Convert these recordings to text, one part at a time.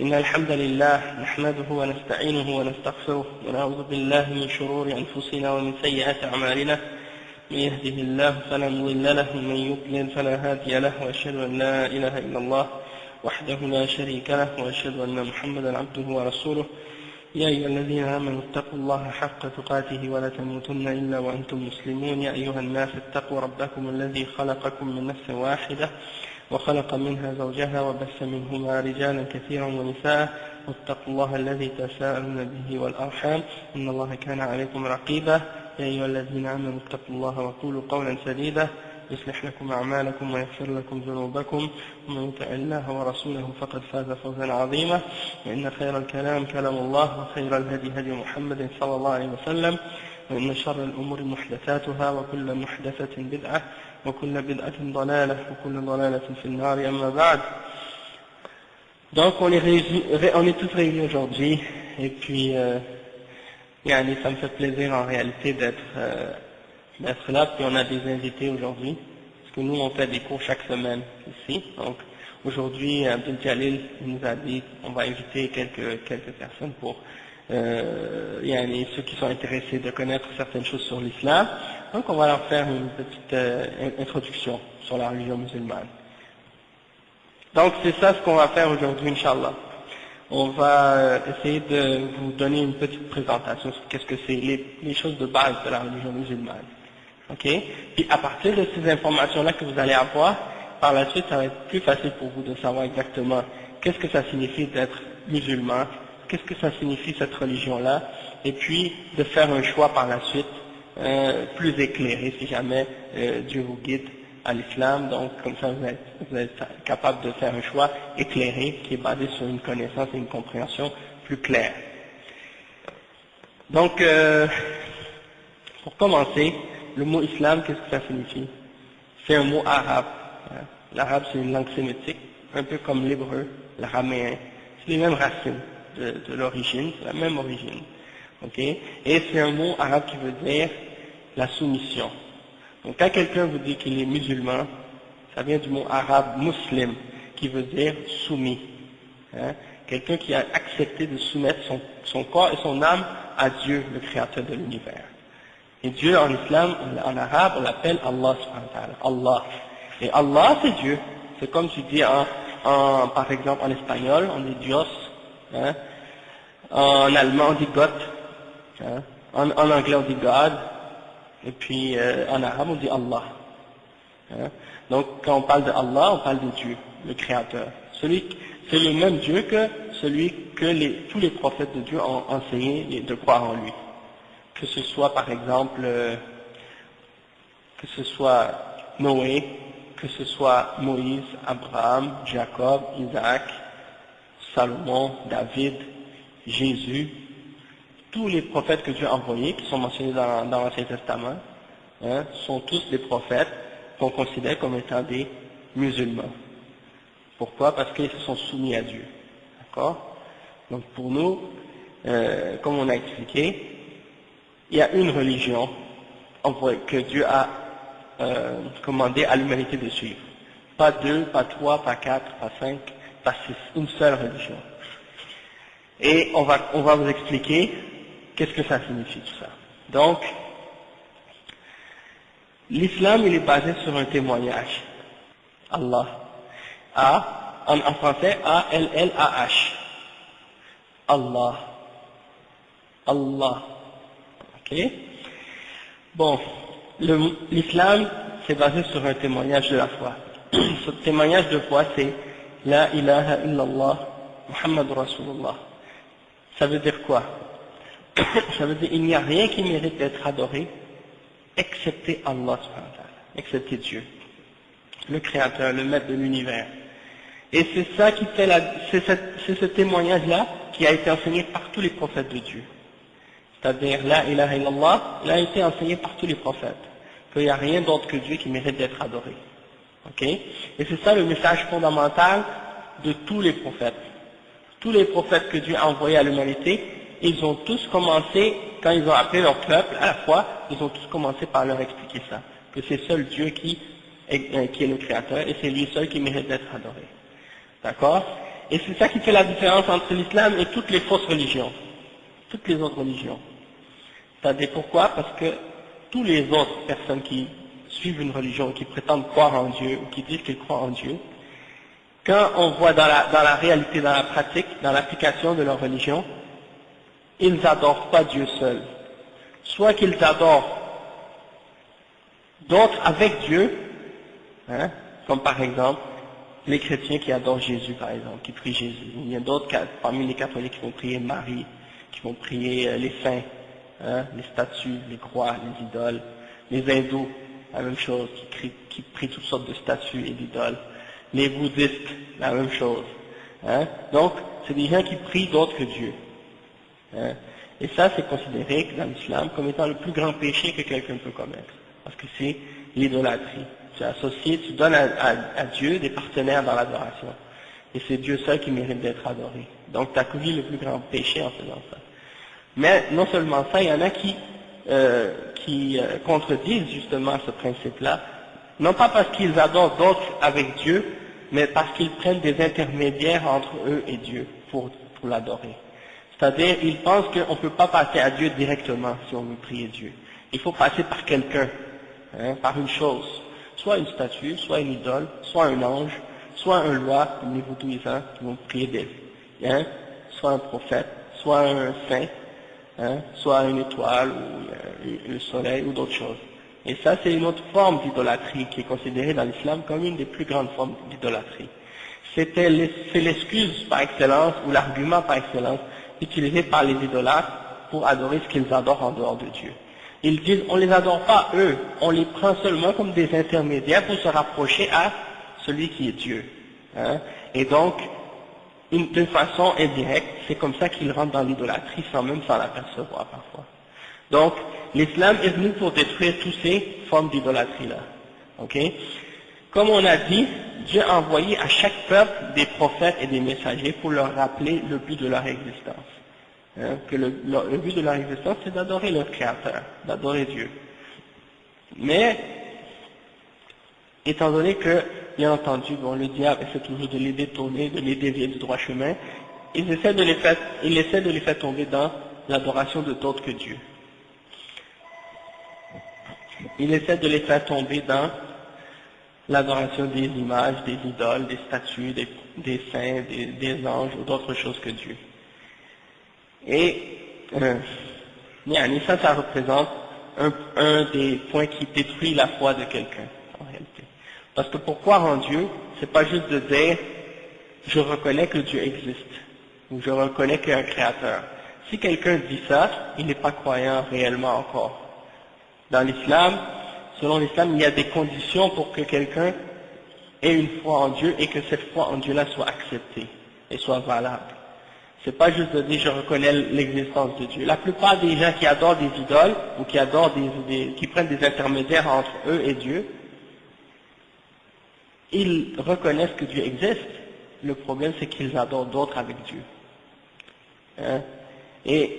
إن الحمد لله نحمده ونستعينه ونستغفره ونعوذ بالله من شرور أنفسنا ومن سيئات أعمالنا من يهده الله فلا مضل له ومن يضلل فلا هادي له وأشهد أن لا إله إلا الله وحده لا شريك له وأشهد أن محمدا عبده ورسوله يا أيها الذين آمنوا اتقوا الله حق تقاته ولا تموتن إلا وأنتم مسلمون يا أيها الناس اتقوا ربكم الذي خلقكم من نفس واحدة وخلق منها زوجها وبث منهما رجالا كثيرا ونساء واتقوا الله الذي تساءلون به والأرحام إن الله كان عليكم رقيبا يا أيها الذين آمنوا اتقوا الله وقولوا قولا سديدا يصلح لكم أعمالكم ويغفر لكم ذنوبكم ومن يطع الله ورسوله فقد فاز فوزا عظيما وإن خير الكلام كلام الله وخير الهدي هدي محمد صلى الله عليه وسلم وإن شر الأمور محدثاتها وكل محدثة بدعة وكل بدعة ضلالة وكل ضلالة في النار أما بعد. Donc on est tous réunis aujourd'hui et puis ça me fait plaisir en réalité d'être là, puis on a des invités aujourd'hui parce que nous on fait des cours chaque semaine ici. Donc aujourd'hui Abdel Jalil nous a dit on va inviter quelques personnes pour ceux qui sont intéressés de connaître certaines choses sur l'islam. Donc on va leur faire une petite introduction sur la religion musulmane. Donc c'est ça ce qu'on va faire aujourd'hui, Inch'Allah. On va essayer de vous donner une petite présentation sur qu'est-ce que c'est les choses de base de la religion musulmane. Ok? Puis à partir de ces informations-là que vous allez avoir, par la suite ça va être plus facile pour vous de savoir exactement qu'est-ce que ça signifie d'être musulman, qu'est-ce que ça signifie cette religion-là, et puis de faire un choix par la suite plus éclairé si jamais Dieu vous guide à l'islam. Donc comme ça vous êtes capable de faire un choix éclairé qui est basé sur une connaissance et une compréhension plus claire. Donc pour commencer, le mot islam, qu'est-ce que ça signifie? C'est un mot arabe. L'arabe c'est une langue sémitique, un peu comme l'hébreu, l'araméen. C'est les mêmes racines de l'origine, c'est la même origine. Okay? Et c'est un mot arabe qui veut dire la soumission. Donc quand quelqu'un vous dit qu'il est musulman, ça vient du mot arabe muslim, qui veut dire soumis. Quelqu'un qui a accepté de soumettre son corps et son âme à Dieu, le créateur de l'univers. Et Dieu en islam, en arabe, on l'appelle Allah subhanahu wa ta'ala, Allah. Et Allah c'est Dieu. C'est comme tu dis par exemple en espagnol, on dit Dios. En allemand on dit Gott, en anglais on dit God, et puis en arabe on dit Allah. Donc quand on parle de Allah, on parle de Dieu, le Créateur. C'est le même Dieu que celui que tous les prophètes de Dieu ont enseigné de croire en lui. Que ce soit par exemple, que ce soit Noé, que ce soit Moïse, Abraham, Jacob, Isaac, Salomon, David, Jésus, tous les prophètes que Dieu a envoyés, qui sont mentionnés dans l'Ancien Testament, sont tous des prophètes qu'on considère comme étant des musulmans. Pourquoi? Parce qu'ils se sont soumis à Dieu. D'accord? Donc pour nous, comme on a expliqué, il y a une religion que Dieu a commandé à l'humanité de suivre. Pas deux, pas trois, pas quatre, pas cinq, pas six, une seule religion. Et on va vous expliquer qu'est-ce que ça signifie tout ça. Donc, l'islam il est basé sur un témoignage. Allah. En français, A-L-L-A-H. Allah. Allah. Ok? Bon, l'islam c'est basé sur un témoignage de la foi. Ce témoignage de foi c'est La ilaha illallah Muhammad Rasulullah. Ça veut dire quoi? Ça veut dire qu'il n'y a rien qui mérite d'être adoré excepté Allah subhanahu wa ta'ala, excepté Dieu, le créateur, le maître de l'univers. Et c'est ça qui fait c'est ce témoignage-là qui a été enseigné par tous les prophètes de Dieu. C'est-à-dire La ilaha illallah, il a été enseigné par tous les prophètes, qu'il n'y a rien d'autre que Dieu qui mérite d'être adoré. Ok? Et c'est ça le message fondamental de tous les prophètes. Tous les prophètes que Dieu a envoyés à l'humanité, ils ont tous commencé, quand ils ont appelé leur peuple à la fois, ils ont tous commencé par leur expliquer ça, que c'est seul Dieu qui est le créateur et c'est lui seul qui mérite d'être adoré. D'accord? Et c'est ça qui fait la différence entre l'islam et toutes les fausses religions, toutes les autres religions. C'est-à-dire pourquoi? Parce que tous les autres personnes qui suivent une religion, qui prétendent croire en Dieu, ou qui disent qu'ils croient en Dieu, quand on voit dans la réalité, dans la pratique, dans l'application de leur religion, ils n'adorent pas Dieu seul. Soit qu'ils adorent d'autres avec Dieu, hein, comme par exemple les chrétiens qui adorent Jésus, par exemple, qui prient Jésus. Il y a d'autres, parmi les catholiques, qui vont prier Marie, qui vont prier les saints, hein, les statues, les croix, les idoles. Les hindous, la même chose, qui prient toutes sortes de statues et d'idoles. Les bouddhistes, la même chose. Hein. Donc, c'est des gens qui prient d'autres que Dieu. Hein. Et ça, c'est considéré dans l'islam comme étant le plus grand péché que quelqu'un peut commettre. Parce que c'est l'idolâtrie. Tu associes, tu donnes à Dieu des partenaires dans l'adoration. Et c'est Dieu seul qui mérite d'être adoré. Donc tu as commis le plus grand péché en faisant ça. Mais non seulement ça, il y en a qui contredisent justement ce principe-là, non pas parce qu'ils adorent d'autres avec Dieu, mais parce qu'ils prennent des intermédiaires entre eux et Dieu pour l'adorer. C'est-à-dire, ils pensent qu'on ne peut pas passer à Dieu directement si on veut prier Dieu. Il faut passer par quelqu'un, hein, par une chose. Soit une statue, soit une idole, soit un ange, soit un roi, comme les vaudouisants qui vont prier d'elle, hein, soit un prophète, soit un saint, hein, soit une étoile, ou le soleil, ou d'autres choses. Et ça, c'est une autre forme d'idolâtrie qui est considérée dans l'islam comme une des plus grandes formes d'idolâtrie. C'est l'excuse par excellence, ou l'argument par excellence, utilisé par les idolâtres pour adorer ce qu'ils adorent en dehors de Dieu. Ils disent, on les adore pas eux, on les prend seulement comme des intermédiaires pour se rapprocher à celui qui est Dieu. Hein. Et donc, d'une façon indirecte, c'est comme ça qu'ils rentrent dans l'idolâtrie sans même s'en apercevoir parfois. Donc, l'islam est venu pour détruire toutes ces formes d'idolâtrie-là. Ok? Comme on a dit, Dieu a envoyé à chaque peuple des prophètes et des messagers pour leur rappeler le but de leur existence. Hein, que le but de leur existence, c'est d'adorer leur Créateur, d'adorer Dieu. Mais, étant donné que, bien entendu, bon, le diable essaie toujours de les détourner, de les dévier du droit chemin, il essaie de les faire tomber dans l'adoration de d'autres que Dieu. Il essaie de les faire tomber dans l'adoration des images, des idoles, des statues, des saints, des anges ou d'autres choses que Dieu. Et ça représente un des points qui détruit la foi de quelqu'un, en réalité. Parce que pour croire en Dieu, c'est pas juste de dire je reconnais que Dieu existe, ou je reconnais qu'il y a un créateur. Si quelqu'un dit ça, il n'est pas croyant réellement encore. Dans l'islam, selon l'islam, il y a des conditions pour que quelqu'un ait une foi en Dieu et que cette foi en Dieu-là soit acceptée et soit valable. C'est pas juste de dire je reconnais l'existence de Dieu. La plupart des gens qui adorent des idoles ou qui adorent qui prennent des intermédiaires entre eux et Dieu, ils reconnaissent que Dieu existe. Le problème, c'est qu'ils adorent d'autres avec Dieu. Hein? Et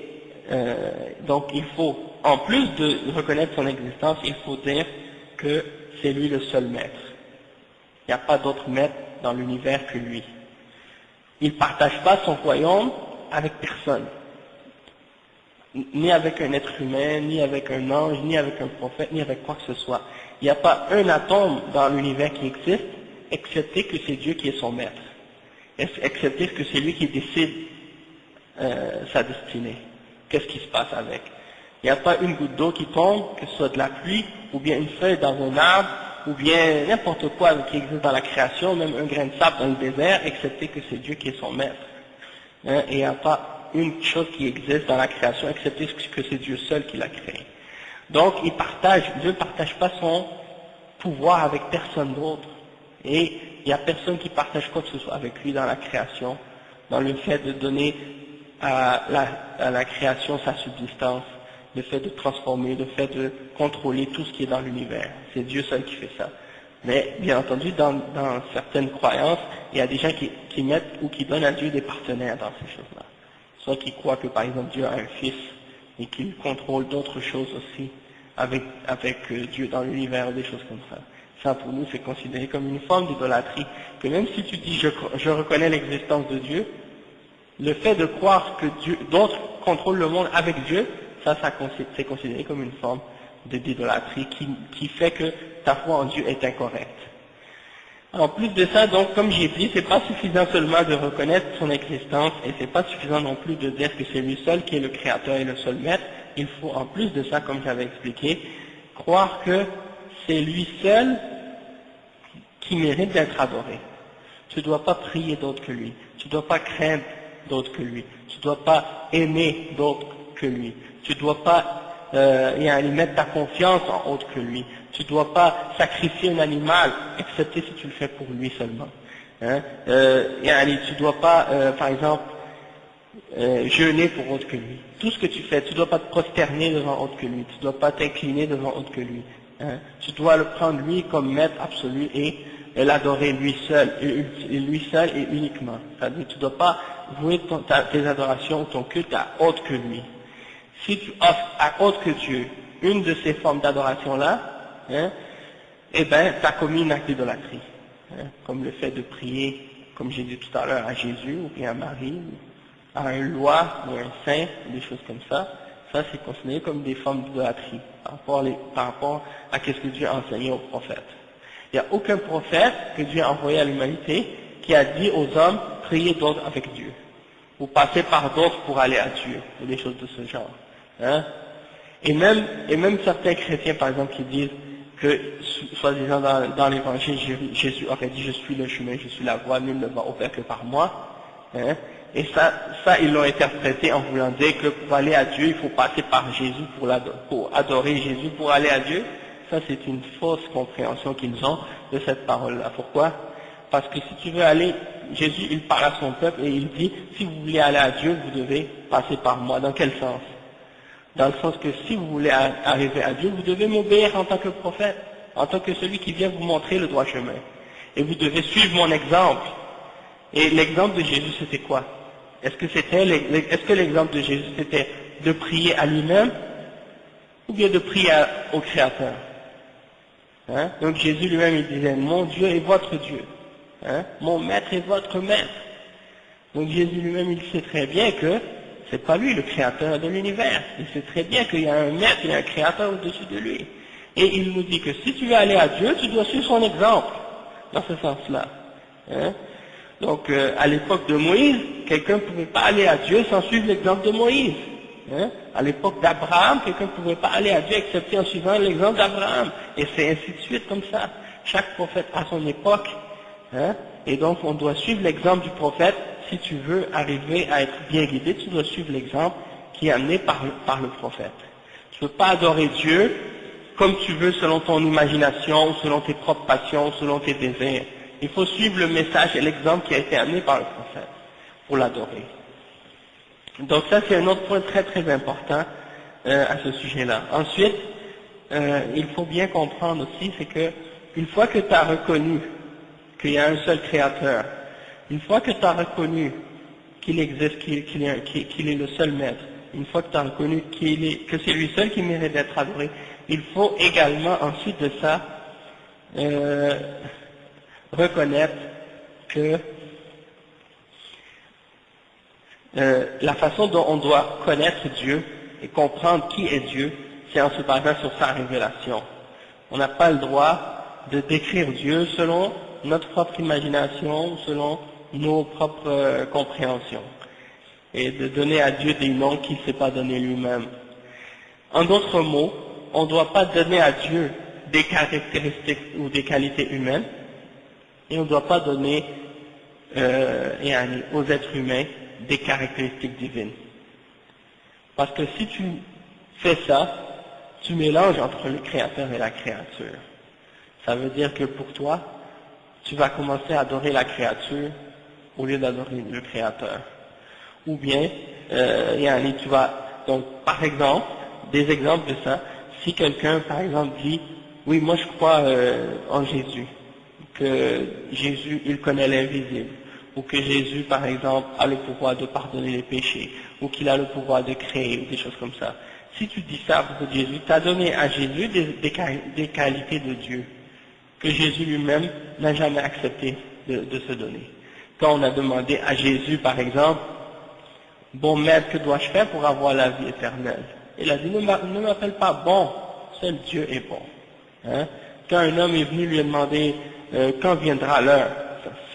donc il faut, en plus de reconnaître son existence, il faut dire que c'est lui le seul maître. Il n'y a pas d'autre maître dans l'univers que lui. Il ne partage pas son royaume avec personne, ni avec un être humain, ni avec un ange, ni avec un prophète, ni avec quoi que ce soit. Il n'y a pas un atome dans l'univers qui existe, excepté que c'est Dieu qui est son maître, excepté que c'est lui qui décide sa destinée. Qu'est-ce qui se passe avec? Il n'y a pas une goutte d'eau qui tombe, que ce soit de la pluie, ou bien une feuille dans un arbre, ou bien n'importe quoi qui existe dans la création, même un grain de sable dans le désert, excepté que c'est Dieu qui est son maître. Hein? Et il n'y a pas une chose qui existe dans la création, excepté que c'est Dieu seul qui l'a créé. Donc Dieu ne partage pas son pouvoir avec personne d'autre. Et il n'y a personne qui partage quoi que ce soit avec lui dans la création, dans le fait de donner à la création sa subsistance, le fait de transformer, le fait de contrôler tout ce qui est dans l'univers. C'est Dieu seul qui fait ça. Mais bien entendu, dans certaines croyances, il y a des gens qui mettent ou qui donnent à Dieu des partenaires dans ces choses-là. Soit qui croient que par exemple Dieu a un fils et qu'il contrôle d'autres choses aussi avec Dieu dans l'univers, des choses comme ça. Ça, pour nous, c'est considéré comme une forme d'idolâtrie. Que même si tu dis je reconnais l'existence de Dieu, le fait de croire que d'autres contrôlent le monde avec Dieu, c'est considéré comme une forme d'idolâtrie qui fait que ta foi en Dieu est incorrecte. En plus de ça, donc, comme j'ai dit, c'est pas suffisant seulement de reconnaître son existence et c'est pas suffisant non plus de dire que c'est lui seul qui est le créateur et le seul maître. Il faut, en plus de ça, comme j'avais expliqué, croire que c'est lui seul qui mérite d'être adoré. Tu ne dois pas prier d'autre que lui. Tu ne dois pas craindre d'autre que lui. Tu ne dois pas aimer d'autre que lui. Tu ne dois pas mettre ta confiance en autre que lui. Tu ne dois pas sacrifier un animal, excepté si tu le fais pour lui seulement. Hein? Tu ne dois pas, par exemple, jeûner pour autre que lui. Tout ce que tu fais, tu ne dois pas te prosterner devant autre que lui. Tu ne dois pas t'incliner devant autre que lui. Hein? Tu dois le prendre lui comme maître absolu et l'adorer lui seul et uniquement. C'est-à-dire, tu ne dois pas vouer tes adorations ou ton culte à autre que lui. Si tu offres à autre que Dieu une de ces formes d'adoration-là, hein, eh bien, tu as commis une acte d'idolâtrie. Hein, comme le fait de prier, comme j'ai dit tout à l'heure, à Jésus, ou bien à Marie, ou à un loi, ou un saint, des choses comme ça. Ça, c'est considéré comme des formes d'idolâtrie par rapport à ce que Dieu a enseigné aux prophètes. Il n'y a aucun prophète que Dieu a envoyé à l'humanité qui a dit aux hommes, priez d'autres avec Dieu, ou passez par d'autres pour aller à Dieu, ou des choses de ce genre. Hein? Et même certains chrétiens, par exemple, qui disent que, soi-disant dans l'évangile, Jésus aurait dit, je suis le chemin, je suis la voie, nul ne va au Père que par moi. Hein? Et ça, ils l'ont interprété en voulant dire que pour aller à Dieu, il faut passer par Jésus pour adorer Jésus, pour aller à Dieu. Ça, c'est une fausse compréhension qu'ils ont de cette parole-là. Pourquoi? Parce que si tu veux aller, Jésus, il parle à son peuple et il dit, si vous voulez aller à Dieu, vous devez passer par moi. Dans quel sens? Dans le sens que si vous voulez arriver à Dieu, vous devez m'obéir en tant que prophète, en tant que celui qui vient vous montrer le droit chemin. Et vous devez suivre mon exemple. Et l'exemple de Jésus, c'était quoi? Est-ce que l'exemple de Jésus, c'était de prier à lui-même ou bien de prier au Créateur? Hein? Donc Jésus lui-même, il disait, mon Dieu est votre Dieu. Hein? Mon maître est votre maître. Donc Jésus lui-même, il sait très bien que c'est pas lui le créateur de l'univers. Il sait très bien qu'il y a un maître, il y a un créateur au-dessus de lui. Et il nous dit que si tu veux aller à Dieu, tu dois suivre son exemple. Dans ce sens-là. Hein? Donc, à l'époque de Moïse, quelqu'un ne pouvait pas aller à Dieu sans suivre l'exemple de Moïse. Hein? À l'époque d'Abraham, quelqu'un ne pouvait pas aller à Dieu excepté en suivant l'exemple d'Abraham. Et c'est ainsi de suite comme ça. Chaque prophète a son époque. Hein? Et donc, on doit suivre l'exemple du prophète. Si tu veux arriver à être bien guidé, tu dois suivre l'exemple qui est amené par le prophète. Tu ne peux pas adorer Dieu comme tu veux selon ton imagination, selon tes propres passions, selon tes désirs. Il faut suivre le message et l'exemple qui a été amené par le prophète pour l'adorer. Donc ça, c'est un autre point très très important à ce sujet-là. Ensuite, il faut bien comprendre aussi, c'est que une fois que tu as reconnu qu'il y a un seul créateur, une fois que tu as reconnu qu'il existe, qu'il est le seul maître, une fois que tu as reconnu que c'est lui seul qui mérite d'être adoré, il faut également ensuite de ça reconnaître que la façon dont on doit connaître Dieu et comprendre qui est Dieu, c'est en se basant sur sa révélation. On n'a pas le droit de décrire Dieu selon notre propre imagination, selon nos propres compréhensions, et de donner à Dieu des noms qu'il ne s'est pas donné lui-même. En d'autres mots, on ne doit pas donner à Dieu des caractéristiques ou des qualités humaines, et on ne doit pas donner aux êtres humains des caractéristiques divines. Parce que si tu fais ça, tu mélanges entre le créateur et la créature. Ça veut dire que pour toi, tu vas commencer à adorer la créature au lieu d'adorer le créateur. Ou bien, tu vas, donc par exemple, des exemples de ça, si quelqu'un par exemple dit, oui moi je crois en Jésus, que Jésus il connaît l'invisible, ou que Jésus par exemple a le pouvoir de pardonner les péchés, ou qu'il a le pouvoir de créer, ou des choses comme ça. Si tu dis ça à propos de Jésus, tu as donné à Jésus des qualités de Dieu que Jésus lui-même n'a jamais accepté de se donner. Quand on a demandé à Jésus, par exemple, bon maître, que dois-je faire pour avoir la vie éternelle? Il a dit, ne m'appelle pas bon, seul Dieu est bon. Hein? Quand un homme est venu lui demander quand viendra l'heure,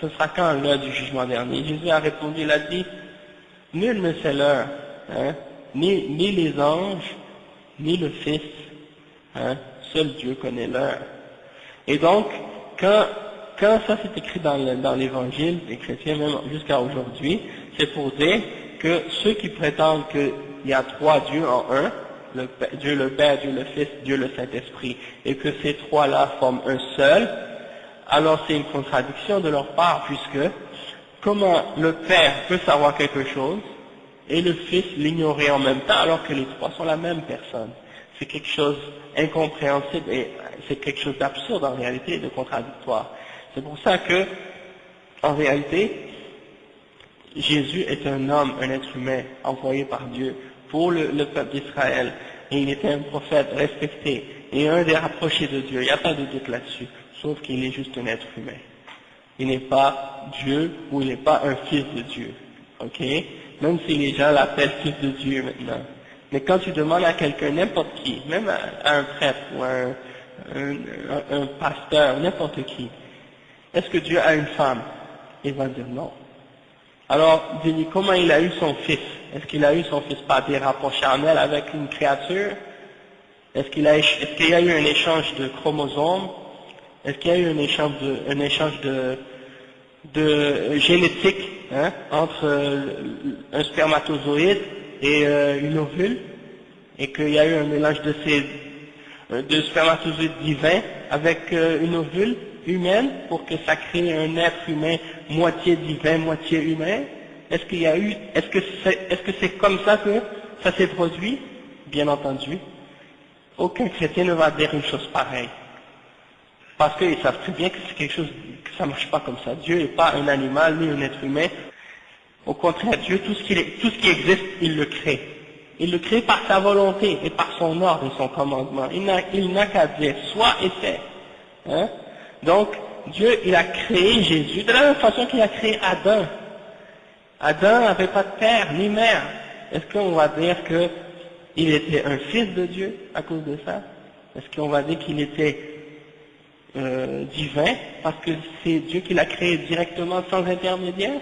ce sera quand l'heure du jugement dernier? Jésus a répondu, il a dit, nul ne sait l'heure, hein? ni les anges, ni le Fils, hein? Seul Dieu connaît l'heure. Et donc, quand ça c'est écrit dans l'Évangile, les chrétiens même jusqu'à aujourd'hui, c'est pour dire que ceux qui prétendent qu'il y a trois dieux en un, Dieu le Père, Dieu le Fils, Dieu le Saint-Esprit, et que ces trois-là forment un seul, alors c'est une contradiction de leur part, puisque comment le Père peut savoir quelque chose et le Fils l'ignorer en même temps alors que les trois sont la même personne? C'est quelque chose d'incompréhensible et c'est quelque chose d'absurde en réalité et de contradictoire. C'est pour ça que, en réalité, Jésus est un homme, un être humain envoyé par Dieu pour le peuple d'Israël. Et il était un prophète respecté et un des rapprochés de Dieu. Il n'y a pas de doute là-dessus, sauf qu'il est juste un être humain. Il n'est pas Dieu ou il n'est pas un fils de Dieu. Ok? Même si les gens l'appellent fils de Dieu maintenant. Mais quand tu demandes à quelqu'un, n'importe qui, même à un prêtre ou à un pasteur, n'importe qui, est-ce que Dieu a une femme? Il va dire non. Alors, dis-lui, comment il a eu son fils? Est-ce qu'il a eu son fils par des rapports charnels avec une créature? Est-ce qu'il y a eu un échange de chromosomes? Est-ce qu'il y a eu un échange de génétique, hein, entre un spermatozoïde et une ovule? Et qu'il y a eu un mélange de spermatozoïdes divins avec une ovule humaine pour que ça crée un être humain moitié divin, moitié humain? Est-ce que c'est comme ça que ça s'est produit? Bien entendu. Aucun chrétien ne va dire une chose pareille. Parce qu'ils savent très bien que c'est quelque chose, que ça marche pas comme ça. Dieu n'est pas un animal ni un être humain. Au contraire, Dieu, tout ce qui existe, il le crée. Il le crée par sa volonté et par son ordre et son commandement. Il n'a qu'à dire soit et fait. Hein? Donc, Dieu, il a créé Jésus de la même façon qu'il a créé Adam. Adam n'avait pas de père ni mère. Est-ce qu'on va dire qu'il était un fils de Dieu à cause de ça? Est-ce qu'on va dire qu'il était divin parce que c'est Dieu qui l'a créé directement sans intermédiaire?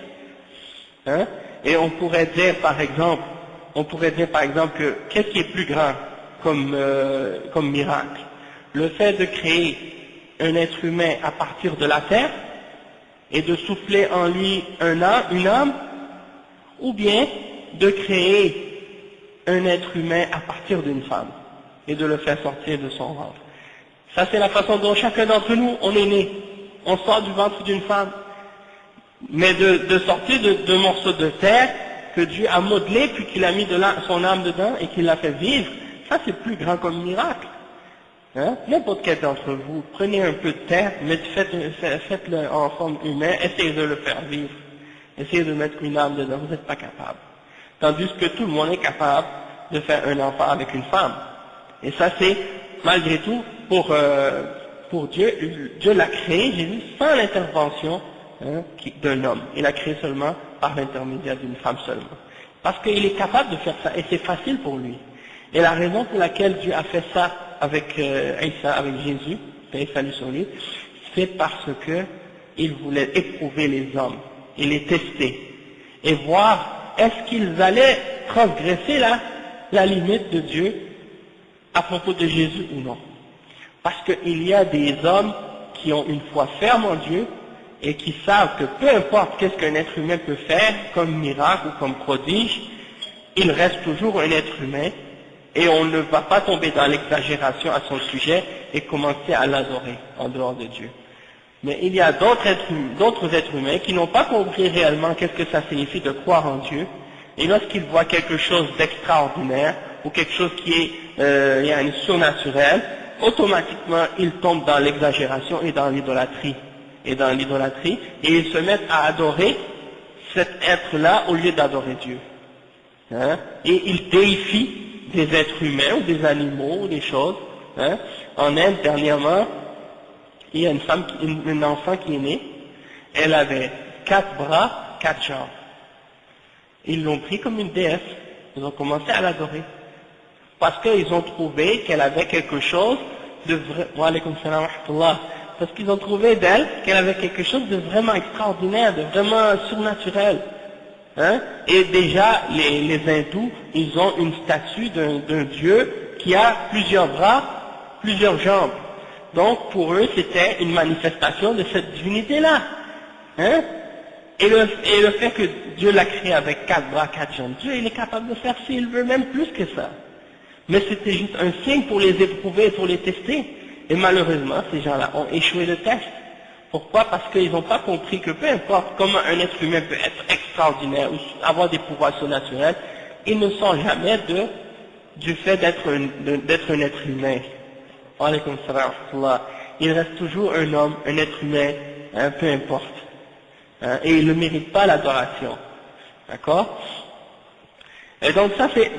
Hein? Et on pourrait dire par exemple que qu'est-ce qui est plus grand comme miracle? Le fait de créer un être humain à partir de la terre et de souffler en lui une âme, ou bien de créer un être humain à partir d'une femme et de le faire sortir de son ventre. Ça, c'est la façon dont chacun d'entre nous, on est né. On sort du ventre d'une femme. Mais de sortir de morceaux de terre que Dieu a modelé, puis qu'il a mis son âme dedans et qu'il l'a fait vivre, ça c'est plus grand comme miracle. Hein? N'importe quel d'entre vous, prenez un peu de terre, faites-le en forme humaine, essayez de le faire vivre. Essayez de mettre une âme dedans, vous n'êtes pas capable. Tandis que tout le monde est capable de faire un enfant avec une femme. Et ça c'est, malgré tout, pour Dieu, Dieu l'a créé, Jésus, sans l'intervention d'un homme. Il l'a créé seulement par l'intermédiaire d'une femme seulement. Parce qu'il est capable de faire ça, et c'est facile pour lui. Et la raison pour laquelle Dieu a fait ça avec Isa, avec Jésus, paix et salut sur lui, c'est parce que il voulait éprouver les hommes, et les tester, et voir est-ce qu'ils allaient transgresser la limite de Dieu à propos de Jésus ou non. Parce qu'il y a des hommes qui ont une foi ferme en Dieu et qui savent que peu importe qu'est-ce qu'un être humain peut faire comme miracle ou comme prodige, il reste toujours un être humain et on ne va pas tomber dans l'exagération à son sujet et commencer à l'adorer en dehors de Dieu. Mais il y a d'autres êtres humains qui n'ont pas compris réellement qu'est-ce que ça signifie de croire en Dieu, et lorsqu'ils voient quelque chose d'extraordinaire ou quelque chose qui est surnaturel, automatiquement ils tombent dans l'exagération et dans l'idolâtrie. Et ils se mettent à adorer cet être-là au lieu d'adorer Dieu. Hein? Et ils déifient des êtres humains ou des animaux ou des choses. Hein? En Inde, dernièrement, il y a une enfant qui est née, elle avait 4 bras, 4 jambes. Ils l'ont pris comme une déesse, ils ont commencé à l'adorer. Parce qu'ils ont trouvé qu'elle avait quelque chose de vrai, wa alaykoum salam wa rahmatullah. Parce qu'ils ont trouvé d'elle qu'elle avait quelque chose de vraiment extraordinaire, de vraiment surnaturel. Hein? Et déjà, les hindous, ils ont une statue d'un dieu qui a plusieurs bras, plusieurs jambes. Donc, pour eux, c'était une manifestation de cette divinité-là. Hein? Et le fait que Dieu l'a créé avec 4 bras, 4 jambes, Dieu, il est capable de faire s'il veut même plus que ça. Mais c'était juste un signe pour les éprouver, pour les tester. Et malheureusement, ces gens-là ont échoué le test. Pourquoi? Parce qu'ils n'ont pas compris que peu importe comment un être humain peut être extraordinaire ou avoir des pouvoirs surnaturels, ils ne sont jamais du fait d'être un être humain. Wa alaykoum salam wa rahmatullah. Il reste toujours un homme, un être humain, hein, peu importe. Hein, et il ne mérite pas l'adoration. D'accord? Et donc ça c'est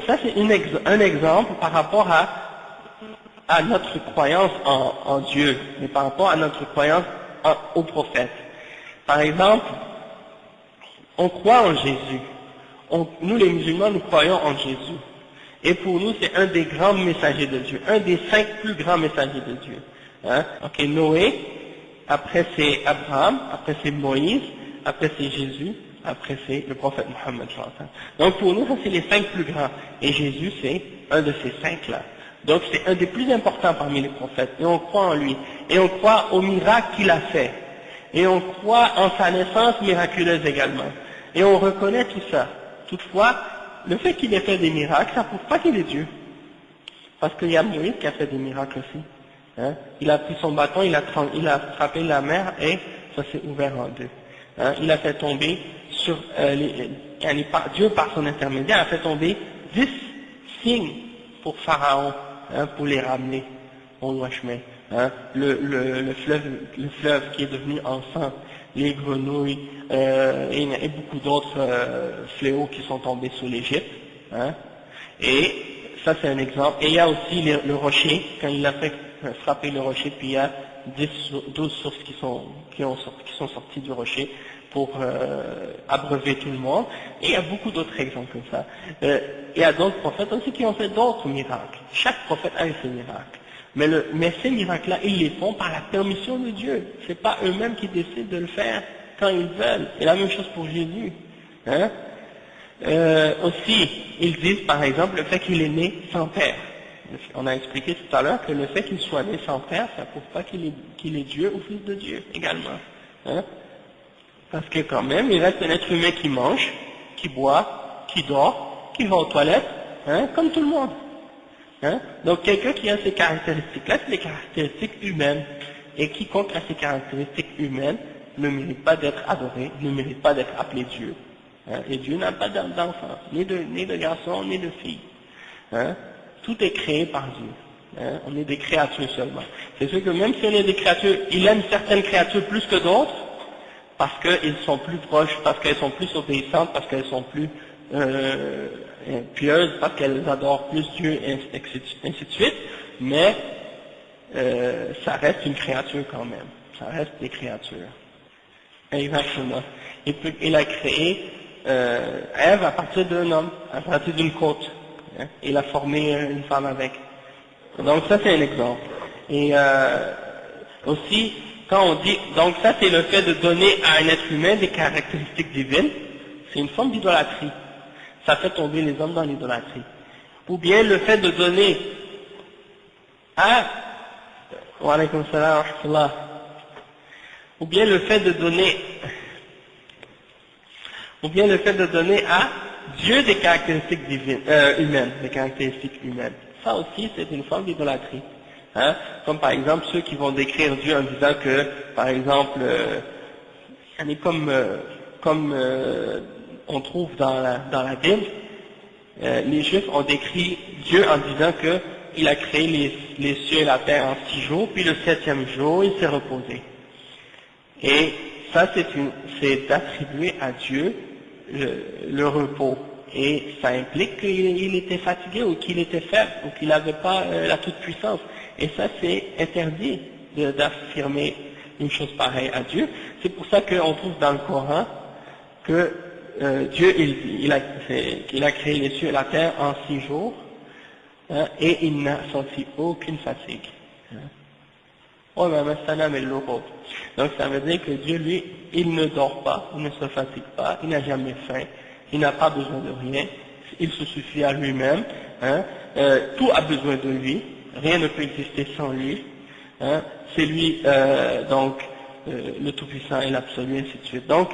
un exemple par rapport à notre croyance en Dieu, mais par rapport à notre croyance au prophète. Par exemple, on croit en Jésus. Nous les musulmans, nous croyons en Jésus. Et pour nous, c'est un des grands messagers de Dieu, un des 5 plus grands messagers de Dieu. Hein? Ok, Noé, après c'est Abraham, après c'est Moïse, après c'est Jésus, après c'est le prophète Mohammed. Donc pour nous, ça c'est les 5 plus grands. Et Jésus, c'est un de ces 5-là. Donc c'est un des plus importants parmi les prophètes. Et on croit en lui. Et on croit au miracle qu'il a fait. Et on croit en sa naissance miraculeuse également. Et on reconnaît tout ça. Toutefois, le fait qu'il ait fait des miracles, ça ne prouve pas qu'il est Dieu. Parce qu'il y a Moïse qui a fait des miracles aussi. Hein? Il a pris son bâton, il a frappé la mer et ça s'est ouvert en deux. Hein? Il a fait tomber sur Dieu par son intermédiaire a fait tomber 10 signes pour Pharaon, hein, pour les ramener au droit chemin. Hein? Le fleuve qui est devenu en sang, les grenouilles et beaucoup d'autres fléaux qui sont tombés sur l'Égypte. Hein? Et ça c'est un exemple. Et il y a aussi le rocher, quand il a fait frapper le rocher, puis il y a 12 sources qui sont sorties du rocher pour abreuver tout le monde. Et il y a beaucoup d'autres exemples comme ça. Il y a d'autres prophètes aussi qui ont fait d'autres miracles. Chaque prophète a ses miracles. Mais ces miracles-là, ils les font par la permission de Dieu. C'est pas eux-mêmes qui décident de le faire quand ils veulent. C'est la même chose pour Jésus. Hein? Aussi, ils disent par exemple le fait qu'il est né sans père. On a expliqué tout à l'heure que le fait qu'il soit né sans père, ça ne prouve pas qu'il est Dieu ou fils de Dieu également. Hein? Parce que quand même, il reste un être humain qui mange, qui boit, qui dort, qui va aux toilettes, hein, comme tout le monde. Hein? Donc quelqu'un qui a ces caractéristiques-là, c'est des caractéristiques humaines. Et quiconque a ces caractéristiques humaines ne mérite pas d'être adoré, ne mérite pas d'être appelé Dieu. Hein? Et Dieu n'a pas d'enfant, ni de garçon, ni de fille. Hein? Tout est créé par Dieu. Hein? On est des créatures seulement. C'est sûr que même si on est des créatures, il aime certaines créatures plus que d'autres, parce qu'elles sont plus proches, parce qu'elles sont plus obéissantes, parce qu'elles sont plus pieuses, parce qu'elles adorent plus Dieu, et ainsi de suite, mais ça reste une créature quand même. Ça reste des créatures. Exactement. Il a créé Ève à partir d'un homme, à partir d'une côte. Hein? Il a formé une femme avec. Donc ça c'est un exemple. Et aussi, quand on dit, donc ça c'est le fait de donner à un être humain des caractéristiques divines, c'est une forme d'idolâtrie. Ça fait tomber les hommes dans l'idolâtrie. Ou bien le fait de donner à, wa alaykoum salam wa rahmatullah, ou bien le fait de donner à Dieu des caractéristiques divines, humaines, des caractéristiques humaines. Ça aussi c'est une forme d'idolâtrie. Hein? Comme par exemple ceux qui vont décrire Dieu en disant que, par exemple, comme on trouve dans la Bible, les Juifs ont décrit Dieu en disant que il a créé les cieux et la terre en 6 jours, puis le 7e jour il s'est reposé. Et ça c'est d'attribuer à Dieu le repos. Et ça implique qu'il était fatigué ou qu'il était faible ou qu'il n'avait pas la toute-puissance. Et ça c'est interdit d'affirmer une chose pareille à Dieu. C'est pour ça qu'on trouve dans le Coran que Dieu, il a créé les cieux et la terre en 6 jours, hein, et il n'a senti aucune fatigue. Donc ça veut dire que Dieu, lui, il ne dort pas, il ne se fatigue pas, il n'a jamais faim, il n'a pas besoin de rien, il se suffit à lui-même, hein, tout a besoin de lui, rien ne peut exister sans lui, hein, c'est lui le Tout-Puissant et l'Absolu, ainsi de suite. Donc,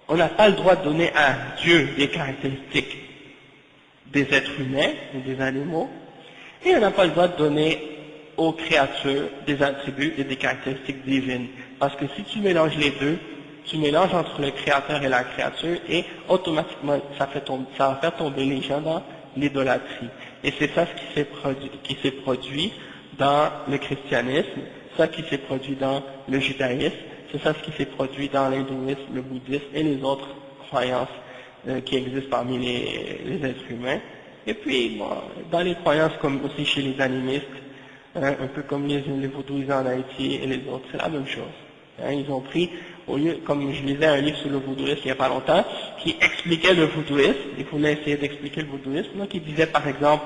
on n'a pas le droit de donner à Dieu des caractéristiques des êtres humains ou des animaux, et on n'a pas le droit de donner aux créatures des attributs et des caractéristiques divines. Parce que si tu mélanges les deux, tu mélanges entre le créateur et la créature, et automatiquement ça va faire tomber les gens dans l'idolâtrie. Et c'est ça ce qui s'est produit dans le christianisme, ça qui s'est produit dans le judaïsme, c'est ça ce qui s'est produit dans l'hindouisme, le bouddhisme et les autres croyances qui existent parmi les êtres humains. Et puis, bon, dans les croyances comme aussi chez les animistes, hein, un peu comme les vaudouisants en Haïti et les autres, c'est la même chose. Hein, ils ont pris, au lieu, comme je lisais un livre sur le vaudouisme il n'y a pas longtemps, qui expliquait le vaudouisme, il voulait essayer d'expliquer le vaudouisme, donc il disait par exemple,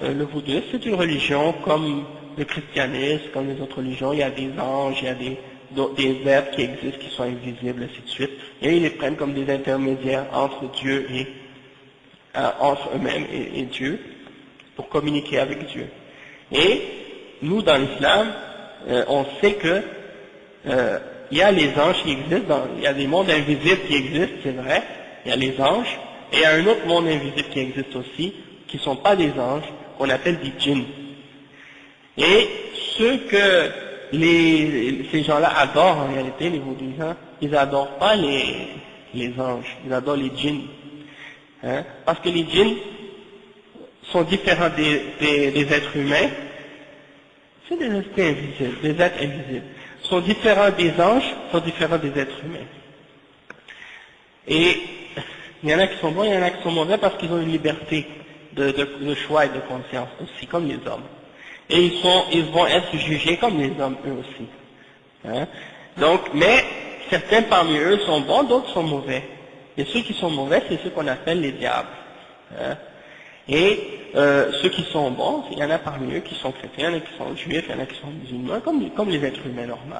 le vaudouisme c'est une religion comme le christianisme, comme les autres religions, il y a des anges, il y a des êtres qui existent, qui sont invisibles, ainsi de suite, et ils les prennent comme des intermédiaires entre Dieu et entre eux-mêmes et Dieu, pour communiquer avec Dieu. Et nous, dans l'islam, on sait que il y a les anges qui existent, il y a des mondes invisibles qui existent, c'est vrai, il y a les anges, et il y a un autre monde invisible qui existe aussi, qui ne sont pas des anges, qu'on appelle des djinns. Et ceux que ces gens-là adorent en réalité, les vaudouisants, ils n'adorent pas les anges, ils adorent les djinns. Hein? Parce que les djinns sont différents des êtres humains, c'est des esprits invisibles, des êtres invisibles. Sont différents des anges, sont différents des êtres humains. Et il y en a qui sont bons, il y en a qui sont mauvais parce qu'ils ont une liberté de choix et de conscience aussi, comme les hommes. Et ils vont être jugés comme les hommes eux aussi. Hein? Donc, mais certains parmi eux sont bons, d'autres sont mauvais. Et ceux qui sont mauvais, c'est ceux qu'on appelle les diables. Hein? Et ceux qui sont bons, il y en a parmi eux qui sont chrétiens, il y en a qui sont juifs, il y en a qui sont musulmans, comme les êtres humains normaux.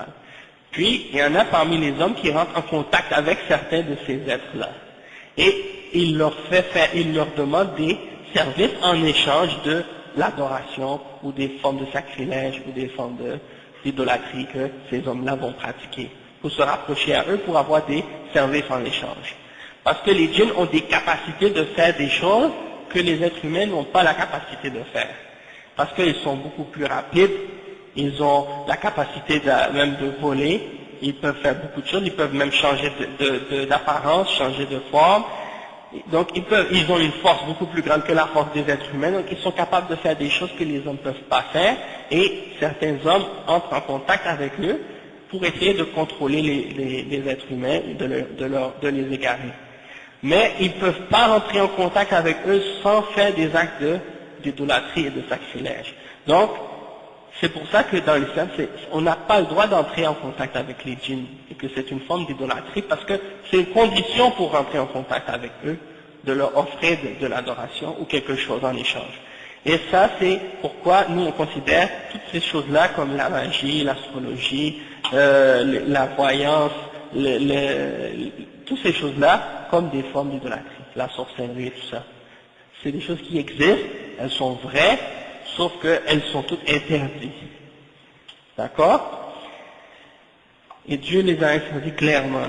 Puis, il y en a parmi les hommes qui rentrent en contact avec certains de ces êtres-là. Et il leur demande des services en échange de l'adoration ou des formes de sacrilège ou des formes d'idolâtrie que ces hommes-là vont pratiquer pour se rapprocher à eux, pour avoir des services en échange. Parce que les djinns ont des capacités de faire des choses que les êtres humains n'ont pas la capacité de faire. Parce qu'ils sont beaucoup plus rapides, ils ont la capacité même de voler, ils peuvent faire beaucoup de choses, ils peuvent même changer d'apparence, changer de forme. Donc ils ont une force beaucoup plus grande que la force des êtres humains, donc ils sont capables de faire des choses que les hommes ne peuvent pas faire, et certains hommes entrent en contact avec eux pour essayer de contrôler les êtres humains et de les égarer. Mais ils ne peuvent pas rentrer en contact avec eux sans faire des actes d'idolâtrie et de sacrilège. Donc, c'est pour ça que dans l'islam, on n'a pas le droit d'entrer en contact avec les djinns, et que c'est une forme d'idolâtrie, parce que c'est une condition pour rentrer en contact avec eux, de leur offrir de l'adoration ou quelque chose en échange. Et ça, c'est pourquoi nous, on considère toutes ces choses-là comme la magie, l'astrologie, la voyance, toutes ces choses-là comme des formes d'idolâtrie, la sorcellerie et tout ça. C'est des choses qui existent, elles sont vraies, sauf qu'elles sont toutes interdites. D'accord? Et Dieu les a interdits clairement.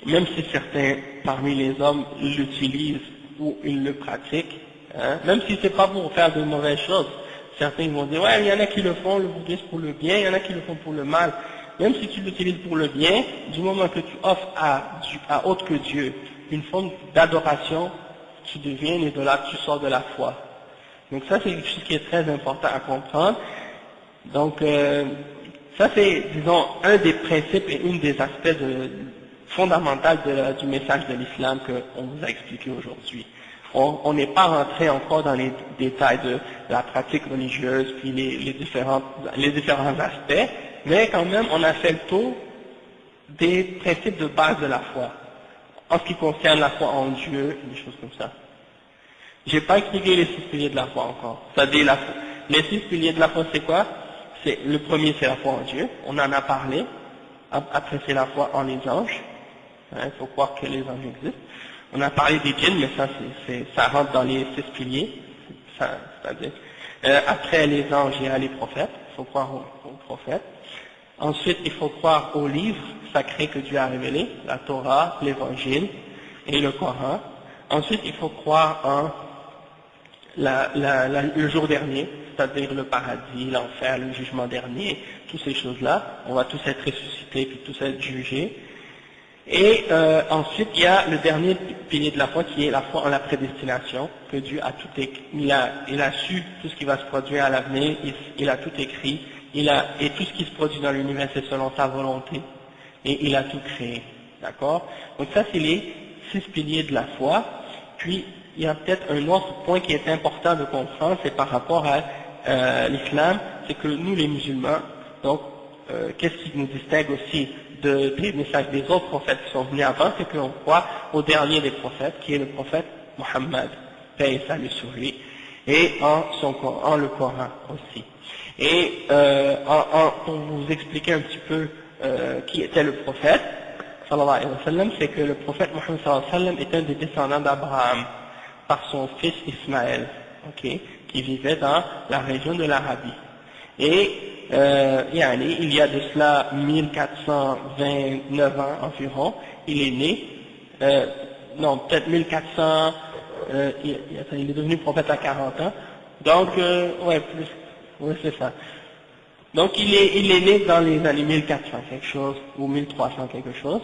Même si certains parmi les hommes l'utilisent ou ils le pratiquent, hein, même si c'est pas pour faire de mauvaises choses. Certains vont dire, ouais, il y en a qui le font, le bouddhisme pour le bien, il y en a qui le font pour le mal. Même si tu l'utilises pour le bien, du moment que tu offres à autre que Dieu une forme d'adoration, tu deviens un idolâtre, tu sors de la foi. Donc ça, c'est quelque chose qui est très important à comprendre. Donc, ça c'est, disons, un des principes et une des aspects fondamentaux du message de l'islam qu'on vous a expliqué aujourd'hui. On n'est pas rentré encore dans les détails de la pratique religieuse, puis les différents aspects, mais quand même, on a fait le tour des principes de base de la foi, en ce qui concerne la foi en Dieu, des choses comme ça. J'ai pas expliqué les 6 piliers de la foi encore. C'est-à-dire les 6 piliers de la foi, c'est quoi? Le premier, c'est la foi en Dieu. On en a parlé. Après, c'est la foi en les anges. Il faut croire que les anges existent. On a parlé des djinns, mais ça rentre dans les 6 piliers. C'est-à-dire, après les anges, il y a les prophètes. Il faut croire aux prophètes. Ensuite, il faut croire aux livres sacrés que Dieu a révélés, la Torah, l'Évangile et le Coran. Ensuite, il faut croire en le jour dernier, c'est-à-dire le paradis, l'enfer, le jugement dernier, toutes ces choses-là. On va tous être ressuscités puis tous être jugés. Et ensuite, il y a le dernier pilier de la foi qui est la foi en la prédestination, que Dieu a tout écrit. Il a su tout ce qui va se produire à l'avenir, il a tout écrit, et tout ce qui se produit dans l'univers, c'est selon sa volonté, et il a tout créé. D'accord? Donc ça, c'est les 6 piliers de la foi. Puis, il y a peut-être un autre point qui est important de comprendre, c'est par rapport à l'islam, c'est que nous, les musulmans, donc, qu'est-ce qui nous distingue aussi des messages des autres prophètes qui sont venus avant, c'est qu'on croit au dernier des prophètes, qui est le prophète Mohammed, paix et salut sur lui, et en le Coran aussi. Et pour vous expliquer un petit peu qui était le prophète, sallallahu alayhi wa sallam, c'est que le prophète Mohammed sallallahu alayhi wa sallam est un des descendants d'Abraham par son fils Ismaël, qui vivait dans la région de l'Arabie. Et il y a de cela 1429 ans environ, il est né, peut-être 1400, il est devenu prophète à 40 ans, donc, c'est ça. Donc il est né dans les années 1400 quelque chose, ou 1300 quelque chose,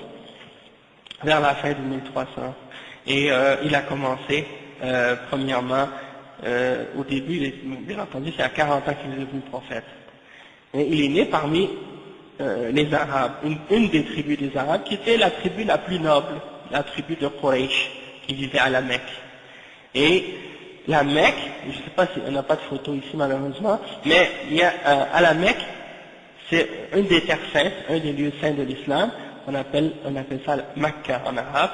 vers la fin de 1300. Et il a commencé, premièrement, au début, bien entendu, c'est à 40 ans qu'il est devenu prophète. Et il est né parmi les Arabes, une des tribus des Arabes, qui était la tribu la plus noble, la tribu de Quraysh, qui vivait à la Mecque. Et la Mecque, je ne sais pas si on n'a pas de photo ici malheureusement, mais il y a, à la Mecque, c'est une des terres saintes, un des lieux saints de l'islam, on appelle ça Mecca en arabe.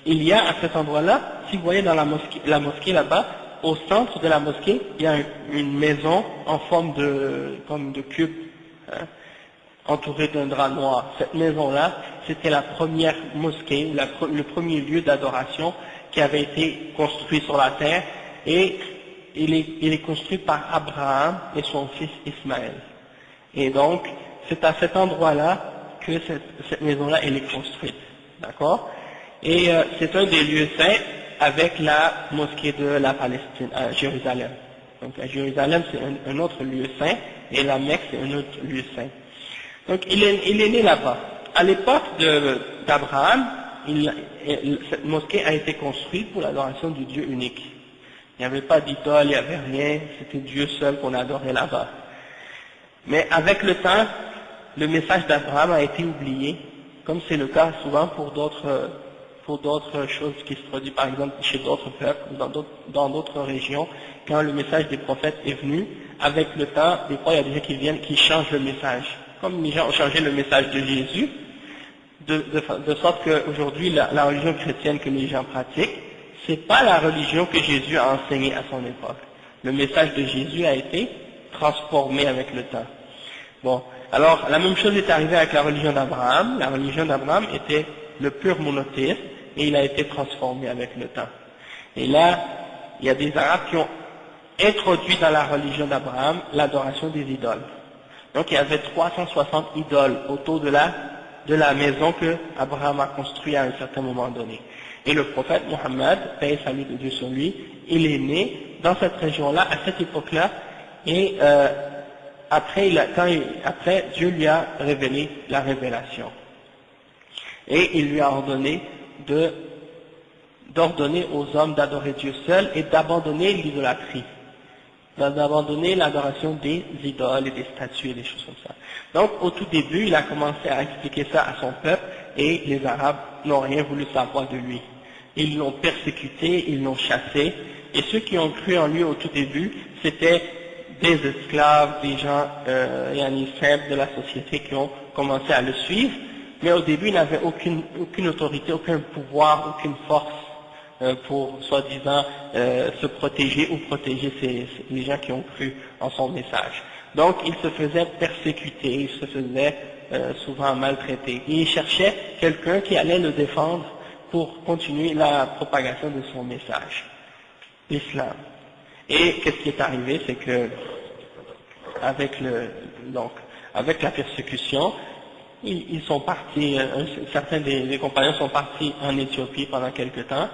Il y a à cet endroit-là, si vous voyez dans la mosquée là-bas, au centre de la mosquée, il y a une maison en forme comme de cube, entourée d'un drap noir. Cette maison-là, c'était la première mosquée, le premier lieu d'adoration qui avait été construit sur la terre, et il est construit par Abraham et son fils Ismaël. Et donc, c'est à cet endroit-là que cette maison-là, elle est construite. D'accord? Et c'est un des lieux saints avec la mosquée de la Palestine, à Jérusalem. Donc, à Jérusalem, c'est un autre lieu saint, et la Mecque, c'est un autre lieu saint. Donc, il est né là-bas. À l'époque d'Abraham, cette mosquée a été construite pour l'adoration du Dieu unique. Il n'y avait pas d'idole, il n'y avait rien, c'était Dieu seul qu'on adorait là-bas. Mais avec le temps, le message d'Abraham a été oublié, comme c'est le cas souvent pour d'autres choses qui se produisent, par exemple chez d'autres peuples, dans d'autres régions. Quand le message des prophètes est venu, avec le temps, des fois il y a des gens qui viennent, qui changent le message. Comme les gens ont changé le message de Jésus, de sorte qu'aujourd'hui, la religion chrétienne que les gens pratiquent, c'est pas la religion que Jésus a enseignée à son époque. Le message de Jésus a été transformé avec le temps. Bon, alors la même chose est arrivée avec la religion d'Abraham. La religion d'Abraham était le pur monothéisme, et il a été transformé avec le temps. Et là, il y a des Arabes qui ont introduit dans la religion d'Abraham l'adoration des idoles. Donc il y avait 360 idoles autour de la maison que Abraham a construite à un certain moment donné. Et le prophète Mohammed, paix et salut de Dieu sur lui, il est né dans cette région-là, à cette époque-là, et après Dieu lui a révélé la révélation. Et il lui a ordonné d'ordonner aux hommes d'adorer Dieu seul et d'abandonner l'idolâtrie, d'abandonner l'adoration des idoles et des statues et des choses comme ça. Donc au tout début, il a commencé à expliquer ça à son peuple, et les Arabes n'ont rien voulu savoir de lui. Ils l'ont persécuté, ils l'ont chassé, et ceux qui ont cru en lui au tout début, c'était des esclaves, des gens simples de la société qui ont commencé à le suivre, mais au début il n'avait aucune autorité, aucun pouvoir, aucune force pour soi-disant se protéger ou protéger les gens qui ont cru en son message. Donc il se faisait persécuter, il se faisait souvent maltraiter, et il cherchait quelqu'un qui allait le défendre pour continuer la propagation de son message, l'islam. Et qu'est-ce qui est arrivé, c'est que avec la persécution, ils sont partis, certains des compagnons sont partis en Éthiopie pendant quelque temps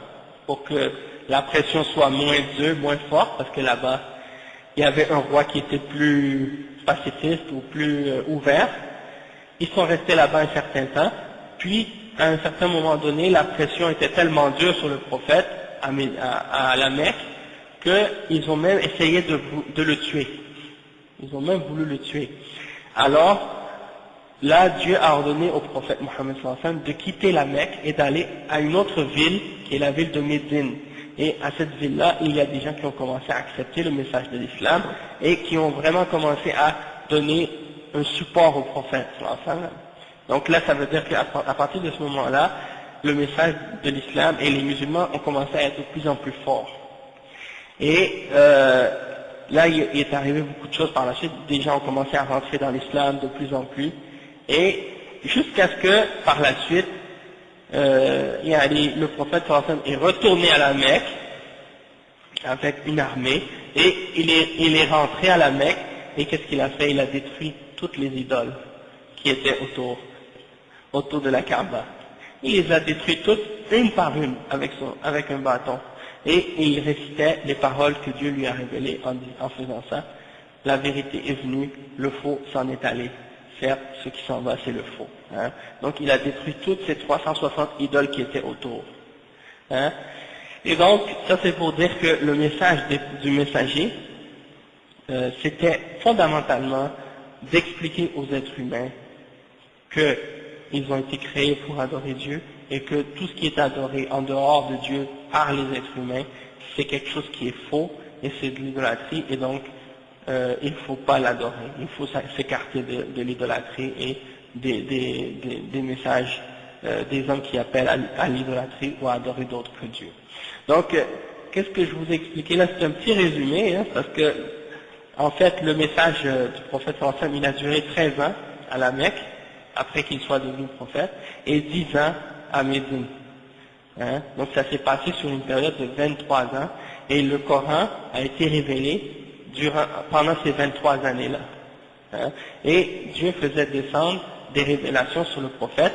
pour que la pression soit moins dure, moins forte, parce que là-bas il y avait un roi qui était plus pacifiste ou plus ouvert. Ils sont restés là-bas un certain temps, puis à un certain moment donné, la pression était tellement dure sur le prophète à la Mecque qu'ils ont même essayé de le tuer. Ils ont même voulu le tuer. Alors, là, Dieu a ordonné au prophète Mohammed sallallahu alayhi wa sallam de quitter la Mecque et d'aller à une autre ville, qui est la ville de Médine. Et à cette ville-là, il y a des gens qui ont commencé à accepter le message de l'islam et qui ont vraiment commencé à donner un support au prophète sallallahu alayhi wa sallam. Donc là, ça veut dire qu'à partir de ce moment-là, le message de l'islam et les musulmans ont commencé à être de plus en plus forts. Et là, il est arrivé beaucoup de choses par la suite. Des gens ont commencé à rentrer dans l'islam de plus en plus. Et jusqu'à ce que, par la suite, le prophète sallallahu alayhi wa sallam est retourné à la Mecque avec une armée. Et il est rentré à la Mecque. Et qu'est-ce qu'il a fait? Il a détruit toutes les idoles qui étaient autour de la Kaaba. Il les a détruites toutes, une par une, avec un bâton. Et il récitait les paroles que Dieu lui a révélées en faisant ça. La vérité est venue, le faux s'en est allé. Certes, ce qui s'en va, c'est le faux. Hein. Donc il a détruit toutes ces 360 idoles qui étaient autour. Hein. Et donc, ça c'est pour dire que le message du messager, c'était fondamentalement d'expliquer aux êtres humains qu'ils ont été créés pour adorer Dieu et que tout ce qui est adoré en dehors de Dieu par les êtres humains, c'est quelque chose qui est faux et c'est de l'idolâtrie et donc il ne faut pas l'adorer, il faut s'écarter de l'idolâtrie et des messages des hommes qui appellent à l'idolâtrie ou à adorer d'autres que Dieu. Donc, qu'est-ce que je vous ai expliqué là? C'est un petit résumé, hein, parce que en fait, le message du prophète sallallahu alayhi wa sallam, il a duré 13 ans à la Mecque, après qu'il soit devenu prophète, et 10 ans à Médine. Hein? Donc ça s'est passé sur une période de 23 ans, et le Coran a été révélé pendant ces 23 années-là. Hein? Et Dieu faisait descendre des révélations sur le prophète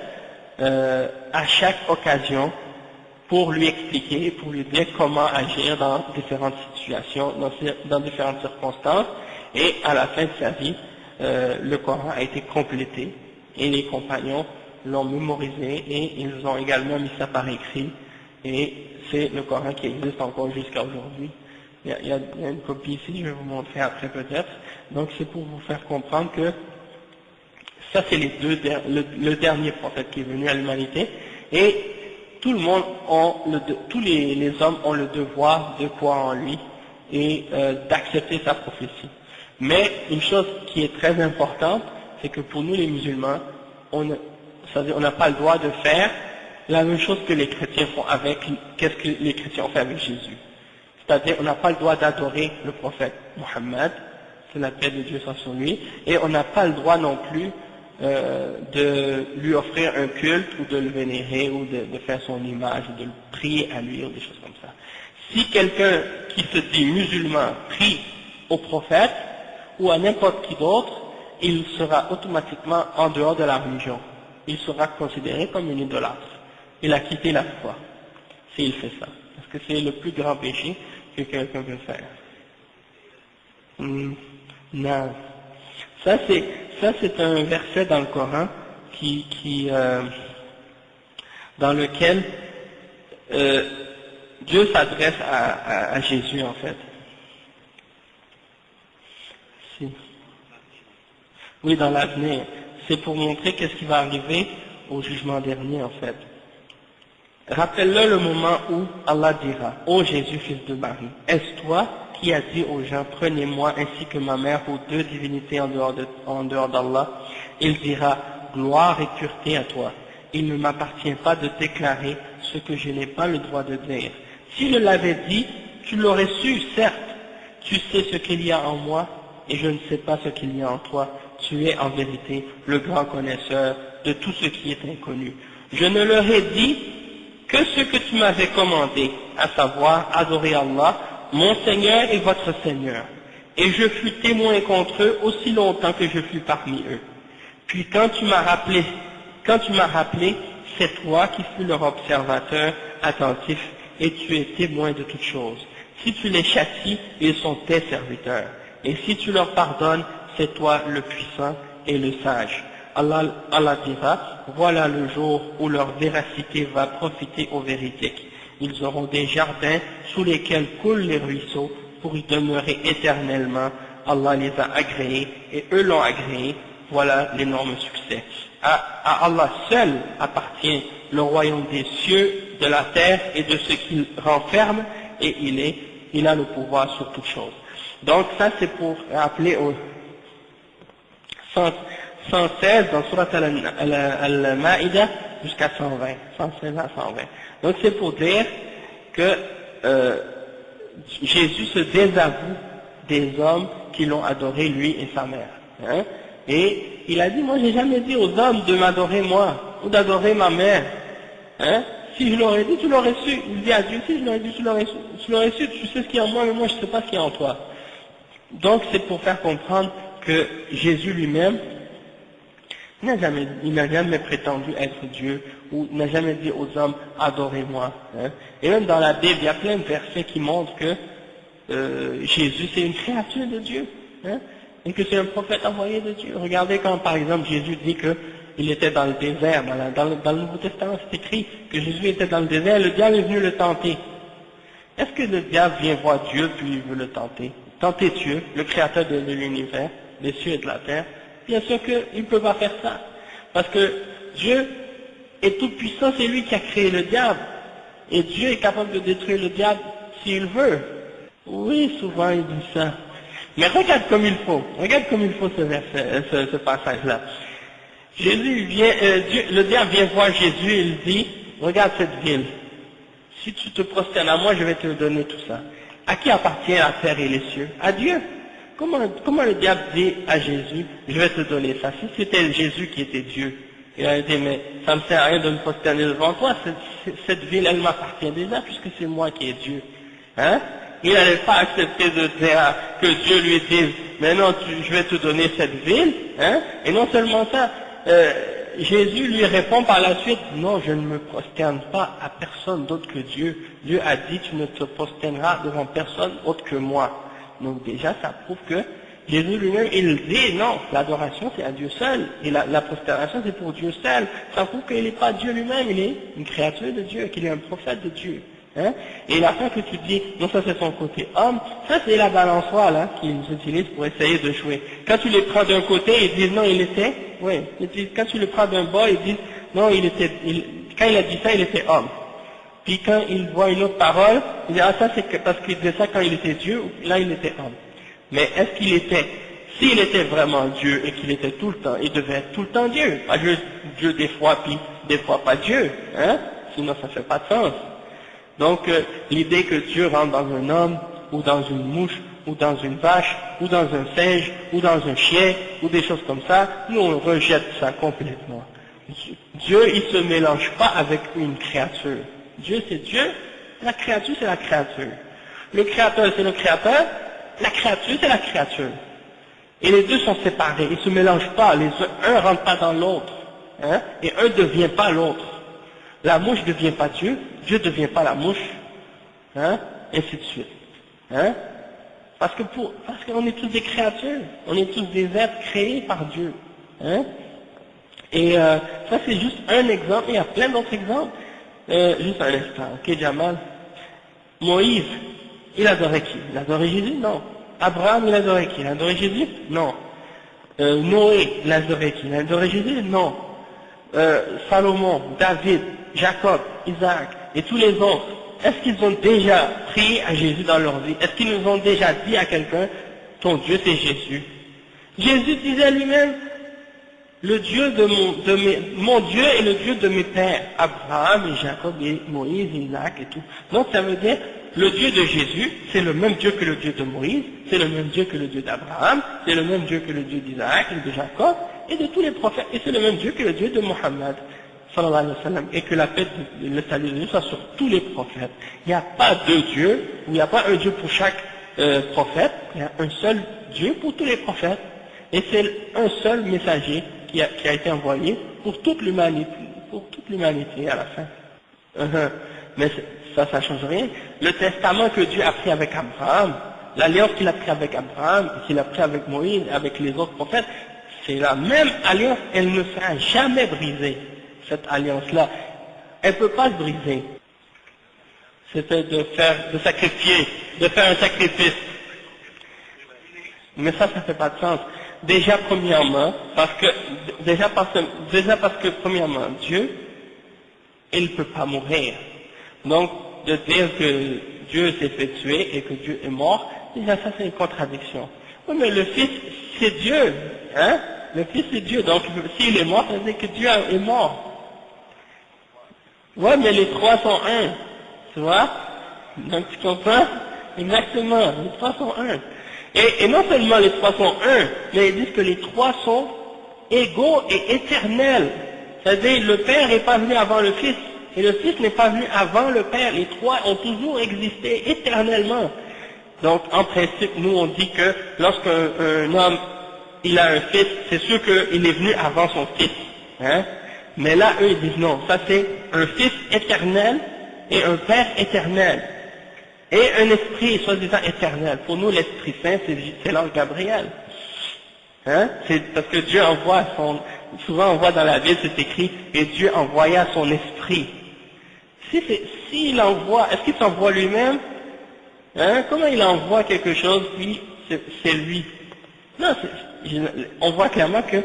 à chaque occasion pour lui expliquer, pour lui dire comment agir dans différentes situations, dans différentes circonstances, et à la fin de sa vie, le Coran a été complété, et les compagnons l'ont mémorisé, et ils ont également mis ça par écrit, et c'est le Coran qui existe encore jusqu'à aujourd'hui. Il y a une copie ici, je vais vous montrer après peut-être. Donc c'est pour vous faire comprendre que ça c'est le dernier prophète qui est venu à l'humanité, et tout le monde tous les hommes ont le devoir de croire en lui et d'accepter sa prophétie. Mais une chose qui est très importante, c'est que pour nous les musulmans, on n'a pas le droit de faire la même chose que les chrétiens font qu'est-ce que les chrétiens ont fait avec Jésus. C'est-à-dire, on n'a pas le droit d'adorer le prophète Mohammed, c'est la paix de Dieu soit sur lui, et on n'a pas le droit non plus de lui offrir un culte ou de le vénérer ou de faire son image ou de le prier à lui ou des choses comme ça. Si quelqu'un qui se dit musulman prie au prophète ou à n'importe qui d'autre, il sera automatiquement en dehors de la religion. Il sera considéré comme un idolâtre. Il a quitté la foi s'il fait ça. Parce que c'est le plus grand péché que quelqu'un peut faire. Non. Ça c'est un verset dans le Coran dans lequel Dieu s'adresse à Jésus en fait. Si. Oui, dans l'avenir. C'est pour montrer qu'est-ce qui va arriver au jugement dernier en fait. Rappelle-le le moment où Allah dira: Ô Jésus, fils de Marie, est-ce toi qui a dit aux gens, prenez-moi ainsi que ma mère pour deux divinités en dehors d'Allah, il dira, gloire et pureté à toi. Il ne m'appartient pas de déclarer ce que je n'ai pas le droit de dire. Si je l'avais dit, tu l'aurais su, certes. Tu sais ce qu'il y a en moi, et je ne sais pas ce qu'il y a en toi. Tu es en vérité le grand connaisseur de tout ce qui est inconnu. Je ne leur ai dit que ce que tu m'avais commandé, à savoir adorer Allah, mon Seigneur et votre Seigneur. Et je fus témoin contre eux aussi longtemps que je fus parmi eux. Puis quand tu m'as rappelé, c'est toi qui fus leur observateur attentif, et tu es témoin de toutes choses. Si tu les châties, ils sont tes serviteurs. Et si tu leur pardonnes, c'est toi le puissant et le sage. Allah dira, voilà le jour où leur véracité va profiter aux véridiques. Ils auront des jardins sous lesquels coulent les ruisseaux pour y demeurer éternellement. Allah les a agréés et eux l'ont agréé. Voilà l'énorme succès. À Allah seul appartient le royaume des cieux, de la terre et de ce qu'il renferme, et il a le pouvoir sur toutes choses. Donc ça c'est pour rappeler au 116 dans Surat Al-Ma'idah jusqu'à 120, 116 à 120. Donc c'est pour dire que Jésus se désavoue des hommes qui l'ont adoré lui et sa mère. Hein? Et il a dit, moi j'ai jamais dit aux hommes de m'adorer moi, ou d'adorer ma mère. Hein? Si je l'aurais dit, tu l'aurais su. Il dit à Dieu, si je l'aurais dit, tu l'aurais su, tu sais ce qu'il y a en moi, mais moi je ne sais pas ce qu'il y a en toi. Donc c'est pour faire comprendre que Jésus lui-même, il n'a jamais prétendu être Dieu, ou n'a jamais dit aux hommes, adorez-moi. Hein? Et même dans la Bible, il y a plein de versets qui montrent que Jésus c'est une créature de Dieu. Hein? Et que c'est un prophète envoyé de Dieu. Regardez quand par exemple Jésus dit qu'il était dans le désert, dans le Nouveau Testament c'est écrit que Jésus était dans le désert, le diable est venu le tenter. Est-ce que le diable vient voir Dieu puis il veut le tenter? Tenter Dieu, le créateur de l'univers, des cieux et de la terre? Bien sûr qu'il ne peut pas faire ça. Parce que Dieu est tout puissant, c'est lui qui a créé le diable. Et Dieu est capable de détruire le diable s'il veut. Oui, souvent il dit ça. Mais regarde comme il faut ce verset, ce passage-là. Jésus vient, le diable vient voir Jésus et il dit, regarde cette ville. Si tu te prosternes à moi, je vais te donner tout ça. À qui appartient la terre et les cieux? À Dieu. Comment le diable dit à Jésus, je vais te donner ça? Si c'était Jésus qui était Dieu, il a dit, mais ça ne sert à rien de me prosterner devant toi, cette ville, elle m'appartient déjà, puisque c'est moi qui est Dieu. Hein? Il n'allait pas accepter de dire que Dieu lui dise, mais non, je vais te donner cette ville, hein? Et non seulement ça, Jésus lui répond par la suite, non, je ne me prosterne pas à personne d'autre que Dieu. Dieu a dit, tu ne te prosterneras devant personne autre que moi. Donc déjà, ça prouve que Jésus lui-même, il dit, non, l'adoration c'est à Dieu seul, et la prosternation c'est pour Dieu seul. Ça prouve qu'il n'est pas Dieu lui-même, il est une créature de Dieu, qu'il est un prophète de Dieu. Hein? Et la fin que tu dis, non, ça c'est son côté homme, ça c'est la balançoire là qu'ils utilisent pour essayer de jouer. Quand tu les prends d'un côté, ils disent non, il était, oui. Quand tu les prends d'un bas, ils disent non, quand il a dit ça, il était homme. Puis quand il voit une autre parole, il dit ah ça c'est parce qu'il disait ça quand il était Dieu, là il était homme. Mais est-ce qu'il était, s'il était vraiment Dieu et qu'il était tout le temps, il devait être tout le temps Dieu, pas juste Dieu des fois puis des fois pas Dieu, hein? Sinon ça fait pas de sens. Donc l'idée que Dieu rentre dans un homme, ou dans une mouche, ou dans une vache, ou dans un singe, ou dans un chien, ou des choses comme ça, nous on rejette ça complètement. Dieu il se mélange pas avec une créature. Dieu c'est Dieu, la créature c'est la créature. Le créateur c'est le créateur, la créature c'est la créature. Et les deux sont séparés, ils ne se mélangent pas, un ne rentre pas dans l'autre, hein, et un ne devient pas l'autre. La mouche ne devient pas Dieu, Dieu ne devient pas la mouche, hein, ainsi de suite. Hein? Parce qu'on est tous des créatures, on est tous des êtres créés par Dieu. Hein? Et ça c'est juste un exemple, il y a plein d'autres exemples. Juste un instant, ok Jamal. Moïse, il adorait qui? Il adorait Jésus? Non. Abraham, il adorait qui? Il adorait Jésus? Non. Noé, il adorait qui? Il adorait Jésus? Non. Salomon, David, Jacob, Isaac et tous les autres, est-ce qu'ils ont déjà prié à Jésus dans leur vie? Est-ce qu'ils nous ont déjà dit à quelqu'un, ton Dieu c'est Jésus? Jésus disait lui-même, le Dieu de mon Dieu est le Dieu de mes pères, Abraham et Jacob et Moïse et Isaac et tout. Donc ça veut dire, le Dieu de Jésus, c'est le même Dieu que le Dieu de Moïse, c'est le même Dieu que le Dieu d'Abraham, c'est le même Dieu que le Dieu d'Isaac et de Jacob, et de tous les prophètes, et c'est le même Dieu que le Dieu de Mohammed, sallallahu alayhi wa sallam, et que la paix, le salut de Dieu soit sur tous les prophètes. Il n'y a pas deux dieux, ou il n'y a pas un Dieu pour chaque prophète, il y a un seul Dieu pour tous les prophètes, et c'est un seul messager qui a été envoyé pour toute l'humanité à la fin. Mais ça change rien. Le testament que Dieu a pris avec Abraham, l'alliance qu'il a pris avec Abraham, et qu'il a pris avec Moïse, avec les autres prophètes, c'est la même alliance, elle ne sera jamais brisée, cette alliance-là. Elle ne peut pas se briser. C'était de faire un sacrifice. Mais ça fait pas de sens. Déjà premièrement, parce que premièrement, Dieu, il ne peut pas mourir. Donc, de dire que Dieu s'est fait tuer et que Dieu est mort, déjà ça c'est une contradiction. Oui, mais le Fils, c'est Dieu, hein? Le Fils c'est Dieu, donc s'il est mort, ça veut dire que Dieu est mort. Oui, mais les trois sont un, tu vois? Donc tu comprends? Exactement, les trois sont un. Et non seulement les trois sont un, mais ils disent que les trois sont égaux et éternels. C'est-à-dire, le Père n'est pas venu avant le Fils, et le Fils n'est pas venu avant le Père. Les trois ont toujours existé éternellement. Donc, en principe, nous on dit que lorsqu'un homme, il a un fils, c'est sûr qu'il est venu avant son fils. Hein? Mais là, eux, ils disent non, ça c'est un Fils éternel et un Père éternel. Et un esprit soi-disant éternel. Pour nous, l'Esprit Saint, c'est l'ange Gabriel. Hein? C'est parce que Dieu envoie souvent on voit dans la Bible, c'est écrit, et Dieu envoya son esprit. S'il envoie, est-ce qu'il s'envoie lui-même? Hein? Comment il envoie quelque chose, puis c'est lui? Non, on voit clairement que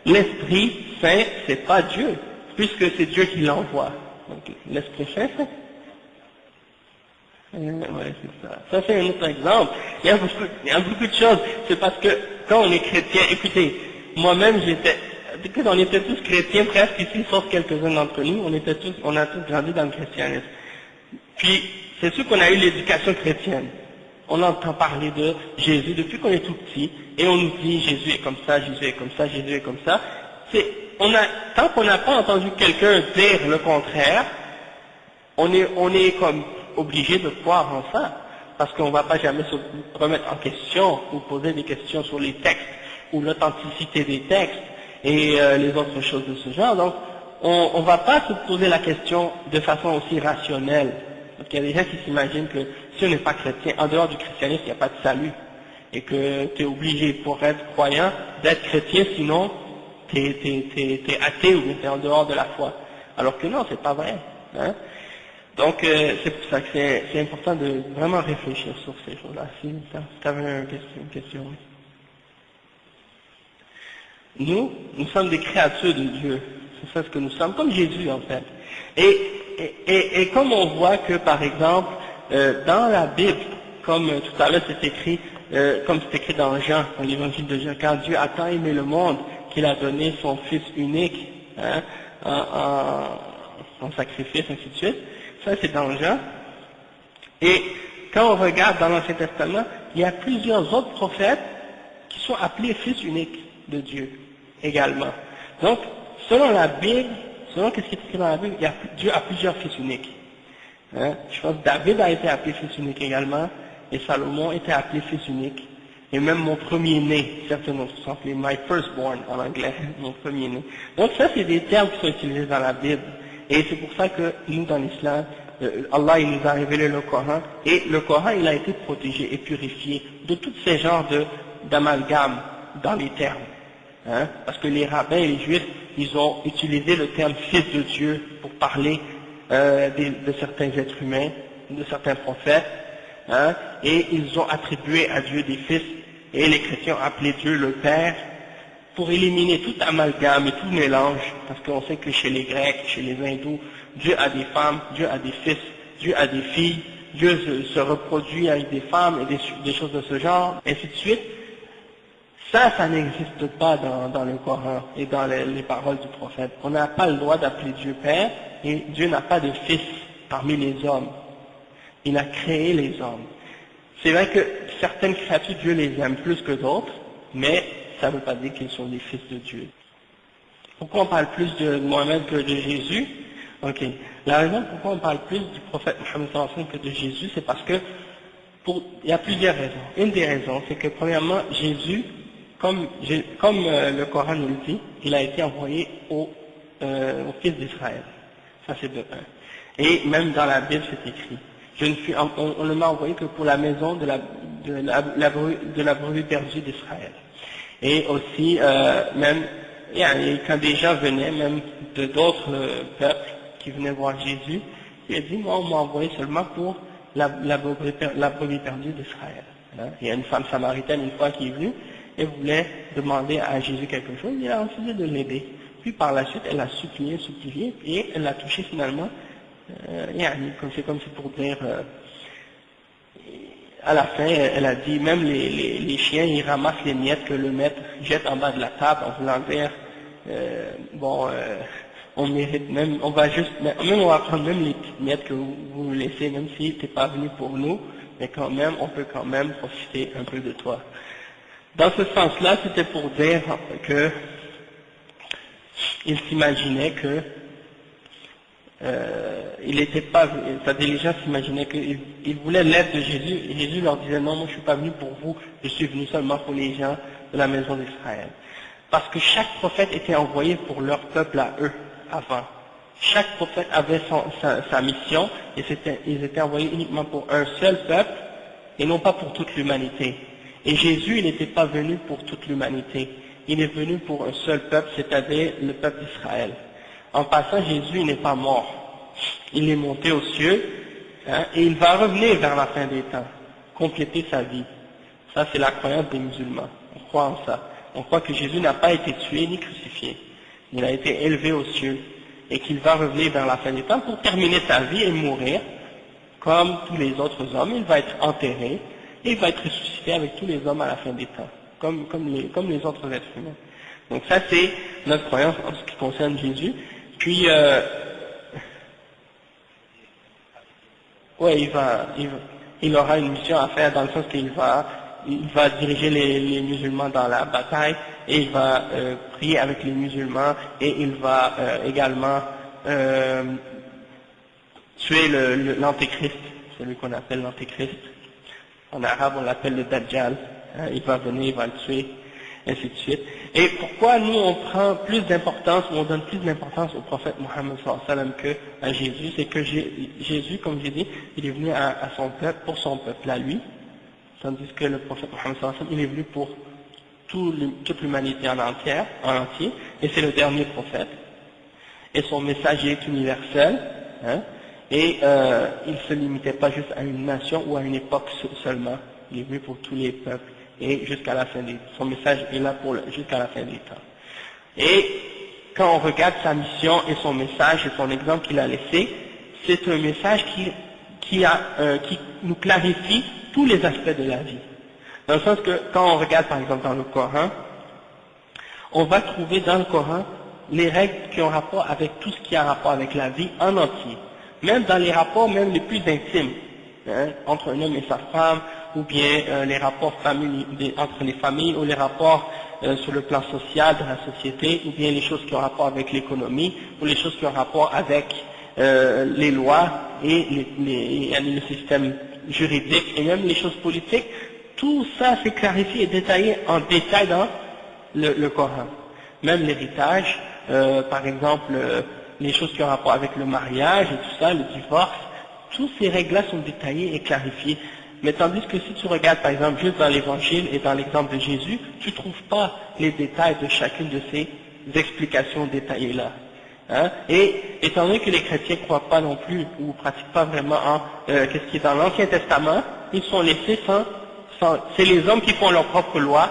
l'Esprit Saint, c'est pas Dieu, puisque c'est Dieu qui l'envoie. Donc, l'Esprit Saint, ouais, c'est ça. Ça, c'est un autre exemple. Il y a beaucoup de choses. C'est parce que quand on est chrétien, écoutez, moi-même on était tous chrétiens presque ici, sauf quelques-uns d'entre nous, on a tous grandi dans le christianisme. Puis, c'est sûr qu'on a eu l'éducation chrétienne. On entend parler de Jésus depuis qu'on est tout petit, et on nous dit Jésus est comme ça, Jésus est comme ça, Jésus est comme ça. Tant qu'on n'a pas entendu quelqu'un dire le contraire, on est comme obligé de croire en ça, parce qu'on ne va pas jamais se remettre en question ou poser des questions sur les textes ou l'authenticité des textes et les autres choses de ce genre. Donc, on ne va pas se poser la question de façon aussi rationnelle. Parce qu'il y a des gens qui s'imaginent que si on n'est pas chrétien, en dehors du christianisme, il n'y a pas de salut. Et que tu es obligé, pour être croyant, d'être chrétien, sinon t'es athée ou tu es en dehors de la foi. Alors que non, c'est pas vrai. Hein? Donc, c'est pour ça que c'est important de vraiment réfléchir sur ces choses-là. Si tu avais une question. Nous sommes des créatures de Dieu. C'est ça ce que nous sommes, comme Jésus en fait. Et comme on voit que, par exemple, dans la Bible, comme tout à l'heure c'est écrit, comme c'est écrit dans Jean, dans l'évangile de Jean, quand Dieu a tant aimé le monde qu'il a donné son Fils unique hein, en sacrifice, ainsi de suite. Ça c'est dans Jean. Et quand on regarde dans l'Ancien Testament, il y a plusieurs autres prophètes qui sont appelés fils uniques de Dieu également. Donc, selon la Bible, selon ce qui est écrit dans la Bible, Dieu a plusieurs fils uniques. Hein? Je pense que David a été appelé fils unique également, et Salomon était appelé fils unique. Et même mon premier-né, certains d'entre eux sont appelés my firstborn en anglais, mon premier-né. Donc ça, c'est des termes qui sont utilisés dans la Bible. Et c'est pour ça que nous, dans l'islam, Allah il nous a révélé le Coran, et le Coran il a été protégé et purifié de tous ces genres d'amalgames dans les termes. Hein? Parce que les rabbins et les juifs, ils ont utilisé le terme fils de Dieu pour parler de certains êtres humains, de certains prophètes, hein? Et ils ont attribué à Dieu des fils, et les chrétiens ont appelé Dieu le Père, pour éliminer tout amalgame et tout mélange, parce qu'on sait que chez les Grecs, chez les Hindous, Dieu a des femmes, Dieu a des fils, Dieu a des filles, Dieu se reproduit avec des femmes et des choses de ce genre, ainsi de suite. Ça n'existe pas dans le Coran et dans les paroles du prophète. On n'a pas le droit d'appeler Dieu Père et Dieu n'a pas de fils parmi les hommes. Il a créé les hommes. C'est vrai que certaines créatures, Dieu les aime plus que d'autres, mais ça ne veut pas dire qu'ils sont des fils de Dieu. Pourquoi on parle plus de Mohammed que de Jésus? Ok. La raison pourquoi on parle plus du prophète Mohammed sallallahu alayhi wa sallam que de Jésus, c'est parce que il y a plusieurs raisons. Une des raisons, c'est que premièrement, Jésus, comme le Coran nous le dit, il a été envoyé au fils d'Israël. Ça c'est de un. Et même dans la Bible c'est écrit. On ne m'a envoyé que pour la maison de la brebis perdue d'Israël. Et aussi, même, quand des gens venaient, même de d'autres peuples qui venaient voir Jésus, il a dit, moi on m'a envoyé seulement pour la brebis perdue d'Israël. Il y a une femme samaritaine une fois qui est venue et voulait demander à Jésus quelque chose, il a refusé de l'aider. Puis par la suite, elle a supplié, et elle l'a touché finalement. C'est comme si pour dire, à la fin, elle a dit, même les chiens, ils ramassent les miettes que le maître jette en bas de la table, en voulant dire, on mérite même, on va prendre même les petites miettes que vous nous laissez, même si t'es pas venu pour nous, mais quand même, on peut quand même profiter un peu de toi. Dans ce sens-là, c'était pour dire que il s'imaginait que il n'était pas, c'est-à-dire les gens s'imaginaient qu'ils voulaient l'aide de Jésus, et Jésus leur disait non, moi je suis pas venu pour vous, je suis venu seulement pour les gens de la maison d'Israël. Parce que chaque prophète était envoyé pour leur peuple à eux, avant. Chaque prophète avait sa mission, et ils étaient envoyés uniquement pour un seul peuple, et non pas pour toute l'humanité. Et Jésus, il n'était pas venu pour toute l'humanité, il est venu pour un seul peuple, c'est-à-dire le peuple d'Israël. En passant, Jésus n'est pas mort. Il est monté aux cieux, et il va revenir vers la fin des temps, compléter sa vie. Ça, c'est la croyance des musulmans. On croit en ça. On croit que Jésus n'a pas été tué ni crucifié. Il a été élevé aux cieux, et qu'il va revenir vers la fin des temps pour terminer sa vie et mourir, comme tous les autres hommes. Il va être enterré, et il va être ressuscité avec tous les hommes à la fin des temps, comme les autres êtres humains. Donc ça, c'est notre croyance en ce qui concerne Jésus. Puis, il aura une mission à faire dans le sens qu'il va diriger les musulmans dans la bataille et il va prier avec les musulmans et il va également tuer l'antéchrist, celui qu'on appelle l'antéchrist. En arabe, on l'appelle le Dajjal. Il va venir, il va le tuer, ainsi de suite. Et pourquoi nous on prend plus d'importance, on donne plus d'importance au prophète Mohammed sallallahu alayhi wa sallam qu'à Jésus, c'est que Jésus, comme j'ai dit, il est venu à son peuple, pour son peuple à lui, tandis que le prophète Mohammed sallallahu alayhi wa sallam, il est venu pour toute l'humanité en entier, et c'est le dernier prophète. Et son message est universel, et il ne se limitait pas juste à une nation ou à une époque seulement, il est venu pour tous les peuples. Et jusqu'à la fin son message est là jusqu'à la fin des temps. Et quand on regarde sa mission et son message et son exemple qu'il a laissé, c'est un message qui nous clarifie tous les aspects de la vie. Dans le sens que quand on regarde par exemple dans le Coran, on va trouver dans le Coran les règles qui ont rapport avec tout ce qui a rapport avec la vie en entier. Même dans les rapports même les plus intimes, entre un homme et sa femme, ou bien les rapports entre les familles, ou les rapports sur le plan social de la société, ou bien les choses qui ont rapport avec l'économie, ou les choses qui ont rapport avec les lois et le système juridique, et même les choses politiques. Tout ça c'est clarifié et détaillé en détail dans le Coran. Même l'héritage, par exemple, les choses qui ont rapport avec le mariage et tout ça, le divorce, toutes ces règles-là sont détaillées et clarifiées. Mais tandis que si tu regardes par exemple juste dans l'évangile et dans l'exemple de Jésus, tu ne trouves pas les détails de chacune de ces explications détaillées-là. Et étant donné que les chrétiens ne croient pas non plus ou ne pratiquent pas vraiment en qu'est-ce qui est dans l'Ancien Testament, ils sont laissés c'est les hommes qui font leur propre loi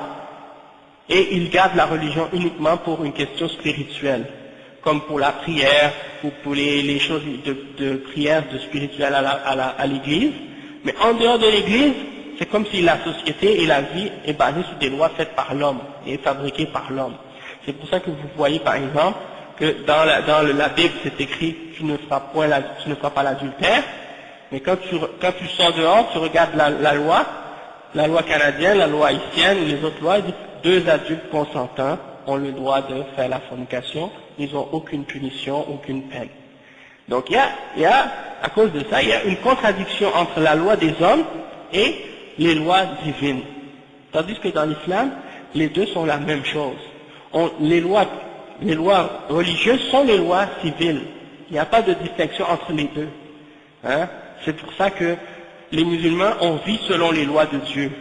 et ils gardent la religion uniquement pour une question spirituelle, comme pour la prière, pour les choses de prière, de spirituel à l'église, mais en dehors de l'église, c'est comme si la société et la vie est basée sur des lois faites par l'homme et fabriquées par l'homme. C'est pour ça que vous voyez par exemple que dans la Bible c'est écrit tu ne feras pas l'adultère, mais quand tu sors dehors, tu regardes la loi canadienne, la loi haïtienne, les autres lois, ils disent 2 adultes consentants ont le droit de faire la fornication, ils n'ont aucune punition, aucune peine. Donc il y a, à cause de ça, il y a une contradiction entre la loi des hommes et les lois divines. Tandis que dans l'islam, les deux sont la même chose. Les lois religieuses sont les lois civiles. Il n'y a pas de distinction entre les deux. Hein? C'est pour ça que les musulmans, on vit selon les lois de Dieu,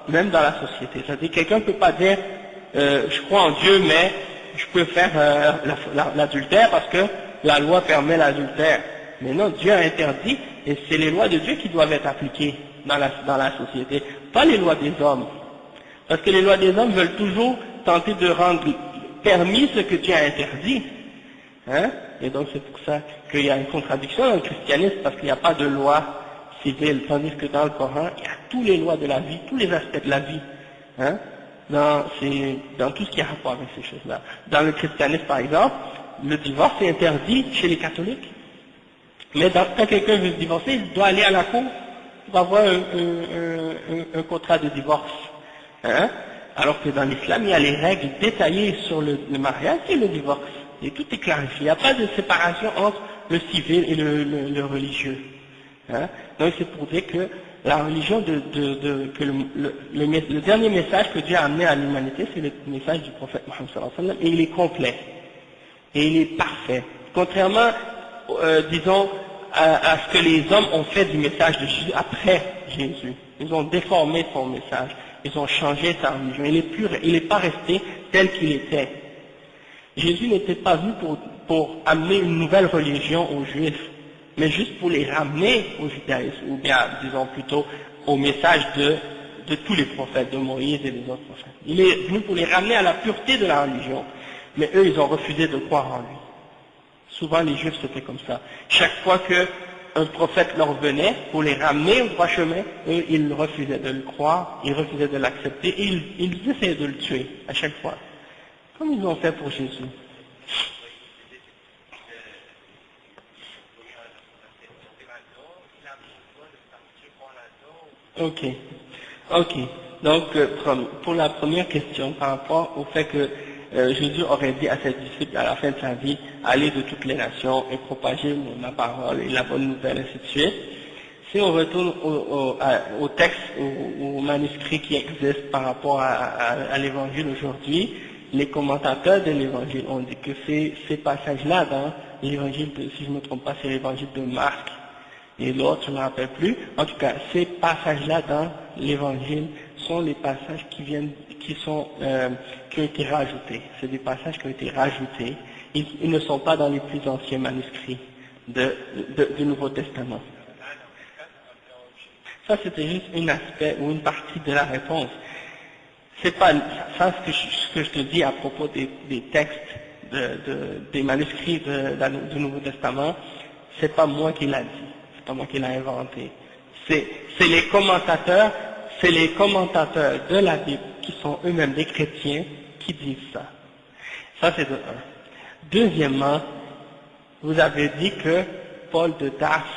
même dans la société. C'est-à-dire quelqu'un ne peut pas dire je crois en Dieu, mais je peux faire l'adultère parce que la loi permet l'adultère. Mais non, Dieu a interdit, et c'est les lois de Dieu qui doivent être appliquées dans la société, pas les lois des hommes. Parce que les lois des hommes veulent toujours tenter de rendre permis ce que Dieu a interdit. Hein? Et donc c'est pour ça qu'il y a une contradiction dans le christianisme, parce qu'il n'y a pas de loi civile, tandis que dans le Coran, il y a toutes les lois de la vie, tous les aspects de la vie. Hein? Dans tout ce qui a rapport avec ces choses-là. Dans le christianisme, par exemple, le divorce est interdit chez les catholiques. Mais quand quelqu'un veut se divorcer, il doit aller à la cour pour avoir un contrat de divorce. Hein? Alors que dans l'islam, il y a les règles détaillées sur le mariage et le divorce. Et tout est clarifié. Il n'y a pas de séparation entre le civil et le religieux. Hein? Donc c'est pour dire que la religion, que le dernier message que Dieu a amené à l'humanité, c'est le message du prophète Mohammed sallallahu alayhi wa sallam, et il est complet. Et il est parfait. Contrairement, disons, à ce que les hommes ont fait du message de Jésus après Jésus. Ils ont déformé son message. Ils ont changé sa religion. Il n'est pas resté tel qu'il était. Jésus n'était pas venu pour amener une nouvelle religion aux Juifs, mais juste pour les ramener au judaïsme, ou bien, disons plutôt, au message de tous les prophètes, de Moïse et des autres prophètes. Il est venu pour les ramener à la pureté de la religion, mais eux, ils ont refusé de croire en lui. Souvent, les Juifs, c'était comme ça. Chaque fois qu'un prophète leur venait pour les ramener au droit chemin, eux, ils refusaient de le croire, ils refusaient de l'accepter, et ils essayaient de le tuer, à chaque fois. Comme ils ont fait pour Jésus. Ok. Donc, pour la première question, par rapport au fait que Jésus aurait dit à ses disciples à la fin de sa vie, allez de toutes les nations et propager ma parole et la bonne nouvelle, ainsi de suite. Si on retourne au texte, au manuscrit qui existe par rapport à l'évangile aujourd'hui, les commentateurs de l'évangile ont dit que ces passages-là dans l'évangile, si je ne me trompe pas, c'est l'évangile de Marc, et l'autre, je ne me rappelle plus. En tout cas, ces passages-là dans l'évangile sont les passages qui ont été rajoutés. C'est des passages qui ont été rajoutés. Ils ne sont pas dans les plus anciens manuscrits du Nouveau Testament. Ça, c'était juste un aspect ou une partie de la réponse. C'est pas ça ce que je te dis à propos des textes des manuscrits du Nouveau Testament. C'est pas moi qui l'a dit. C'est pas moi qui l'a inventé. C'est les commentateurs de la Bible qui sont eux-mêmes des chrétiens qui disent ça. Ça c'est de un. Deuxièmement, vous avez dit que Paul de Tarse,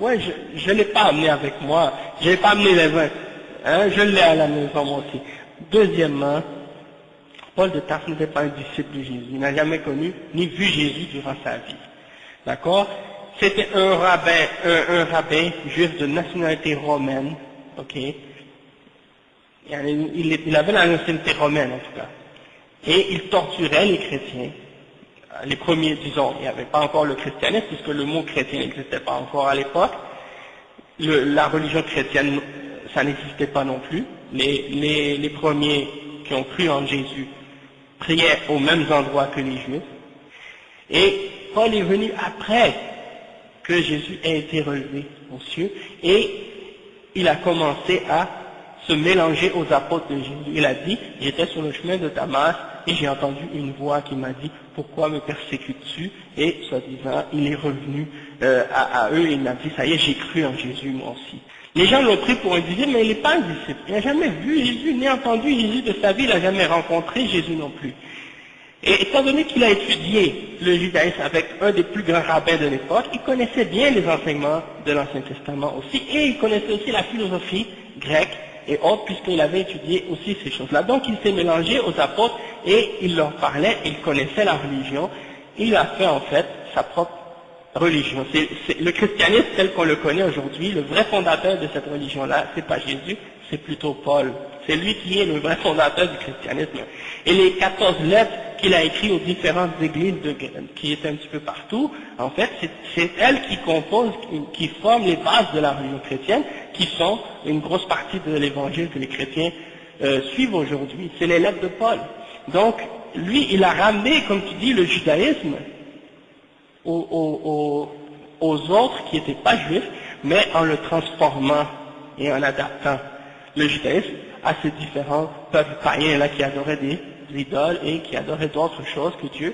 ouais, je l'ai pas amené avec moi, je l'ai pas amené les vins, hein, je l'ai à la maison moi aussi. Deuxièmement, Paul de Tarse n'était pas un disciple de Jésus, il n'a jamais connu ni vu Jésus durant sa vie. D'accord? C'était un rabbin juif de nationalité romaine, ok? Il avait la nationalité romaine en tout cas. Et il torturait les chrétiens. Les premiers, disons, il n'y avait pas encore le christianisme, puisque le mot chrétien n'existait pas encore à l'époque. La religion chrétienne, ça n'existait pas non plus. Les premiers qui ont cru en Jésus priaient aux mêmes endroits que les Juifs. Et Paul est venu après que Jésus ait été relevé aux cieux, et il a commencé à se mélanger aux apôtres de Jésus. Il a dit, j'étais sur le chemin de Damas, et j'ai entendu une voix qui m'a dit, pourquoi me persécutes-tu? Et soi-disant, il est revenu à eux et il a dit, ça y est, j'ai cru en Jésus moi aussi. Les gens l'ont pris pour un disciple, mais il n'est pas un disciple. Il n'a jamais vu Jésus, ni entendu Jésus de sa vie, il n'a jamais rencontré Jésus non plus. Et étant donné qu'il a étudié le judaïsme avec un des plus grands rabbins de l'époque, il connaissait bien les enseignements de l'Ancien Testament aussi, et il connaissait aussi la philosophie grecque et autres, puisqu'il avait étudié aussi ces choses-là. Donc il s'est mélangé aux apôtres et il leur parlait, il connaissait la religion, il a fait en fait sa propre religion. C'est le christianisme tel qu'on le connaît aujourd'hui, le vrai fondateur de cette religion-là, c'est pas Jésus, c'est plutôt Paul. C'est lui qui est le vrai fondateur du christianisme. Et les 14 lettres qu'il a écrites aux différentes églises qui étaient un petit peu partout, en fait, c'est elles qui composent, qui forment les bases de la religion chrétienne, qui sont une grosse partie de l'évangile que les chrétiens suivent aujourd'hui. C'est les lettres de Paul. Donc, lui, il a ramené, comme tu dis, le judaïsme aux autres qui n'étaient pas juifs, mais en le transformant et en adaptant le judaïsme à ces différents peuples païens là qui adoraient des idoles et qui adoraient d'autres choses que Dieu,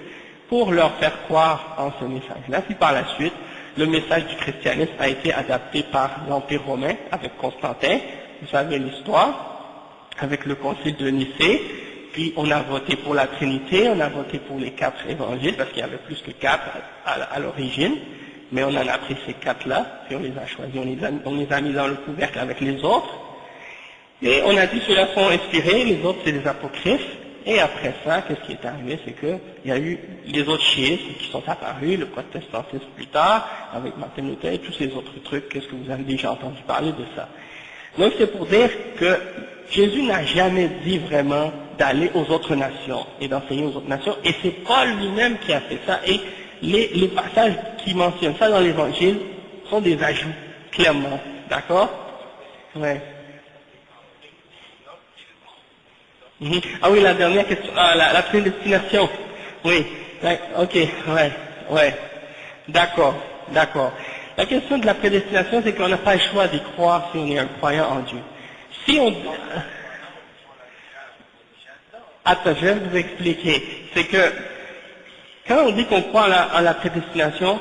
pour leur faire croire en ce message-là. Puis par la suite, le message du christianisme a été adapté par l'Empire romain avec Constantin, vous savez l'histoire, avec le concile de Nicée, puis on a voté pour la Trinité, on a voté pour les 4 évangiles, parce qu'il y avait plus que 4 à l'origine, mais on en a pris ces 4-là, puis on les a choisis, on les a mis dans le couvercle avec les autres, et on a dit ceux-là sont inspirés, les autres c'est des apocryphes, et après ça, qu'est-ce qui est arrivé, c'est qu'il y a eu les autres chiistes qui sont apparus, le protestantisme plus tard, avec Martin Luther et tous ces autres trucs, qu'est-ce que vous avez déjà entendu parler de ça. Donc c'est pour dire que Jésus n'a jamais dit vraiment d'aller aux autres nations et d'enseigner aux autres nations, et c'est Paul lui-même qui a fait ça, et les passages qui mentionnent ça dans l'évangile sont des ajouts, clairement, d'accord? Ouais. Ah oui, la dernière question, la prédestination. Oui, ok, ouais, d'accord. La question de la prédestination, c'est qu'on n'a pas le choix d'y croire si on est un croyant en Dieu. Si on... Attends, je vais vous expliquer. C'est que, quand on dit qu'on croit en la prédestination,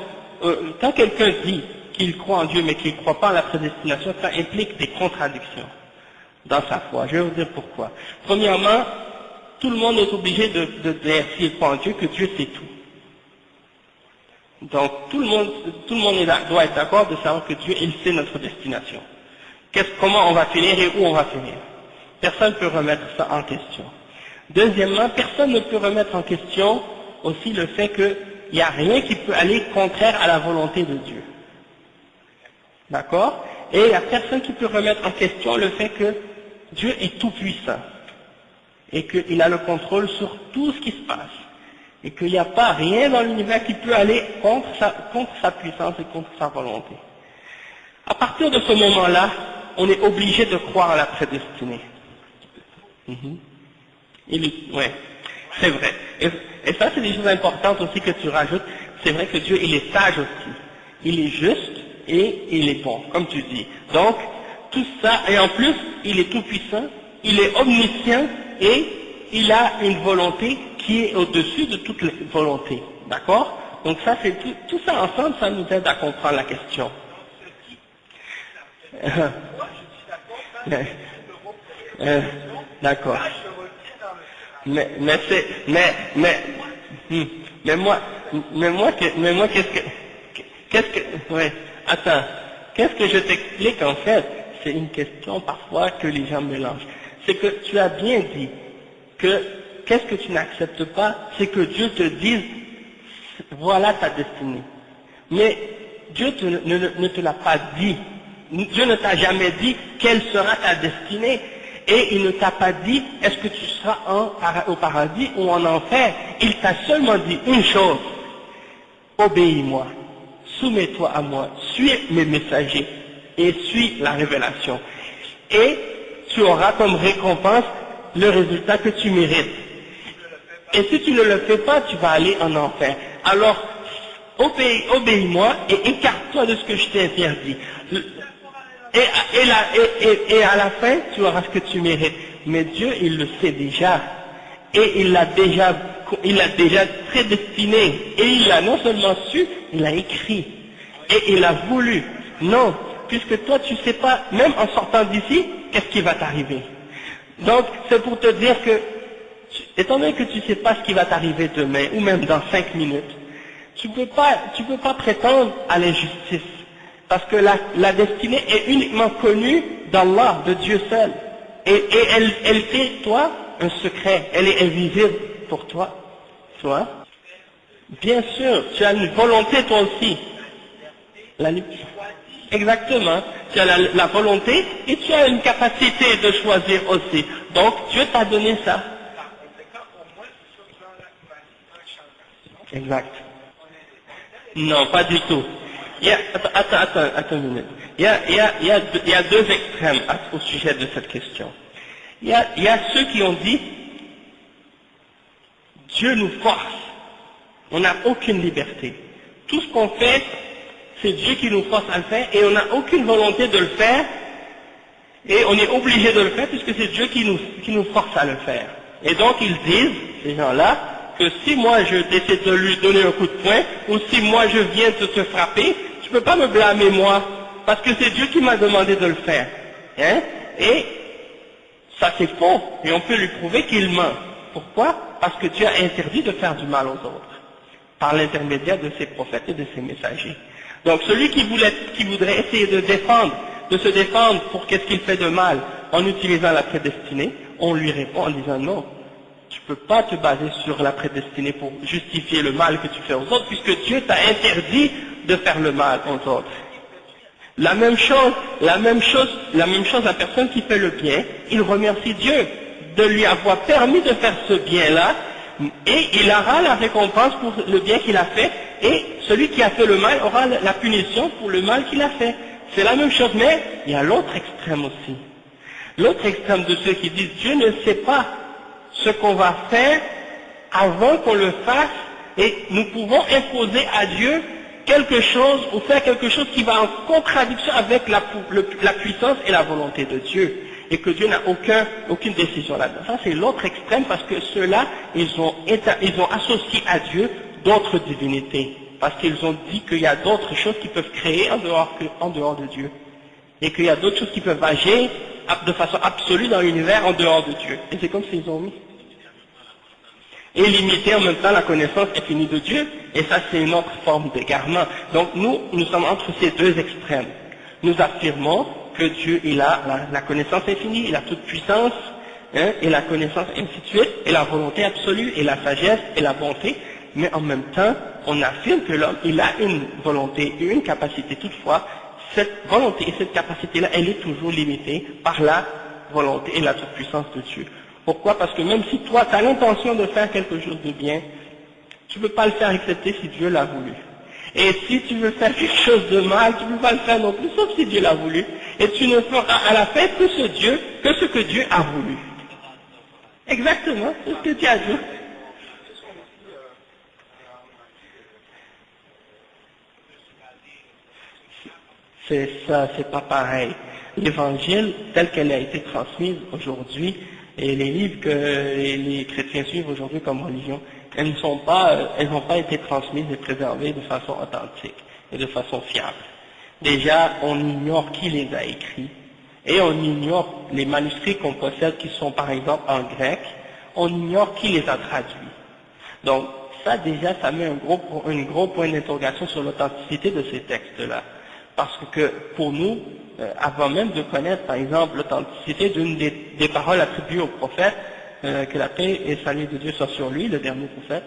quand quelqu'un dit qu'il croit en Dieu mais qu'il ne croit pas en la prédestination, ça implique des contradictions dans sa foi. Je vais vous dire pourquoi. Premièrement, tout le monde est obligé de dire, s'il croit en Dieu, que Dieu sait tout. Donc, tout le monde doit être d'accord de savoir que Dieu, il sait notre destination. Comment on va finir et où on va finir. Personne ne peut remettre ça en question. Deuxièmement, personne ne peut remettre en question aussi le fait qu'il n'y a rien qui peut aller contraire à la volonté de Dieu. D'accord? Et il n'y a personne qui peut remettre en question le fait que Dieu est tout puissant et qu'il a le contrôle sur tout ce qui se passe et qu'il n'y a pas rien dans l'univers qui peut aller contre sa puissance et contre sa volonté. À partir de ce moment-là, on est obligé de croire à la prédestinée. Ouais, c'est vrai. Et ça, c'est des choses importantes aussi que tu rajoutes. C'est vrai que Dieu, il est sage aussi. Il est juste et il est bon, comme tu dis. Donc, tout ça, et en plus, il est tout puissant, il est omniscient et il a une volonté qui est au-dessus de toutes les volontés. D'accord? Donc ça, c'est tout ça ensemble, ça nous aide à comprendre la question. D'accord. Mais moi, qu'est-ce que je t'explique en fait? C'est une question parfois que les gens mélangent. C'est que tu as bien dit que qu'est-ce que tu n'acceptes pas, c'est que Dieu te dise voilà ta destinée. Mais Dieu ne te l'a pas dit. Dieu ne t'a jamais dit quelle sera ta destinée. Et il ne t'a pas dit est-ce que tu seras au paradis ou en enfer. Il t'a seulement dit une chose: obéis-moi, soumets-toi à moi, suis mes messagers et suis la révélation. Et tu auras comme récompense le résultat que tu mérites. Et si tu ne le fais pas, tu vas aller en enfer. Alors, obéis-moi et écarte-toi de ce que je t'ai interdit. Et à la fin, tu auras ce que tu mérites. Mais Dieu, il le sait déjà. et il l'a déjà prédestiné, et il l'a non seulement su, il l'a écrit, et il a voulu. Non, puisque toi tu sais pas, même en sortant d'ici, qu'est-ce qui va t'arriver. Donc c'est pour te dire que, étant donné que tu sais pas ce qui va t'arriver demain, ou même dans 5 minutes, tu peux pas prétendre à l'injustice, parce que la destinée est uniquement connue d'Allah, de Dieu seul, et elle fait, toi, un secret, elle est invisible pour toi, tu vois. Bien sûr, tu as une volonté toi aussi. Exactement, tu as la volonté et tu as une capacité de choisir aussi. Donc Dieu t'a donné ça. Exact. Non, pas du tout. Attends une minute. Il y a deux extrêmes au sujet de cette question. Il y a ceux qui ont dit Dieu nous force. On n'a aucune liberté. Tout ce qu'on fait, c'est Dieu qui nous force à le faire et on n'a aucune volonté de le faire et on est obligé de le faire puisque c'est Dieu qui nous force à le faire. Et donc ils disent, ces gens-là, que si moi je décide de lui donner un coup de poing ou si moi je viens de te frapper, tu ne peux pas me blâmer moi parce que c'est Dieu qui m'a demandé de le faire. Hein? Et ça c'est faux et on peut lui prouver qu'il ment. Pourquoi? Parce que Dieu a interdit de faire du mal aux autres par l'intermédiaire de ses prophètes et de ses messagers. Donc celui qui voudrait essayer de se défendre pour qu'est-ce qu'il fait de mal en utilisant la prédestinée, on lui répond en disant non, tu ne peux pas te baser sur la prédestinée pour justifier le mal que tu fais aux autres puisque Dieu t'a interdit de faire le mal aux autres. La même chose, la personne qui fait le bien, il remercie Dieu de lui avoir permis de faire ce bien-là et il aura la récompense pour le bien qu'il a fait et celui qui a fait le mal aura la punition pour le mal qu'il a fait. C'est la même chose, mais il y a l'autre extrême aussi. L'autre extrême de ceux qui disent Dieu ne sait pas ce qu'on va faire avant qu'on le fasse et nous pouvons imposer à Dieu quelque chose ou faire quelque chose qui va en contradiction avec la puissance et la volonté de Dieu et que Dieu n'a aucune décision là-dedans. Ça c'est l'autre extrême parce que ceux-là ils ont associé à Dieu d'autres divinités parce qu'ils ont dit qu'il y a d'autres choses qui peuvent créer en dehors de Dieu et qu'il y a d'autres choses qui peuvent agir de façon absolue dans l'univers en dehors de Dieu. Et c'est comme s'ils ont mis. Et limiter en même temps la connaissance infinie de Dieu, et ça c'est une autre forme d'égarement. Donc nous sommes entre ces deux extrêmes. Nous affirmons que Dieu il a la connaissance infinie, il a toute puissance, hein, et la connaissance ainsi de suite, et la volonté absolue, et la sagesse, et la bonté, mais en même temps on affirme que l'homme il a une volonté et une capacité toutefois. Cette volonté et cette capacité-là, elle est toujours limitée par la volonté et la toute-puissance de Dieu. Pourquoi? Parce que même si toi, tu as l'intention de faire quelque chose de bien, tu ne peux pas le faire excepté si Dieu l'a voulu. Et si tu veux faire quelque chose de mal, tu ne peux pas le faire non plus, sauf si Dieu l'a voulu. Et tu ne feras à la fin que ce que Dieu a voulu. Exactement, c'est ce que tu as dit. C'est ça, c'est pas pareil. L'évangile, tel qu'elle a été transmise aujourd'hui, et les livres que les chrétiens suivent aujourd'hui comme religion, elles n'ont pas été transmises et préservées de façon authentique et de façon fiable. Déjà, on ignore qui les a écrits, et on ignore les manuscrits qu'on possède qui sont par exemple en grec, on ignore qui les a traduits. Donc, ça déjà, ça met un gros point d'interrogation sur l'authenticité de ces textes-là. Parce que pour nous, avant même de connaître par exemple l'authenticité d'une des paroles attribuées au prophète, que la paix et le salut de Dieu soient sur lui, le dernier prophète,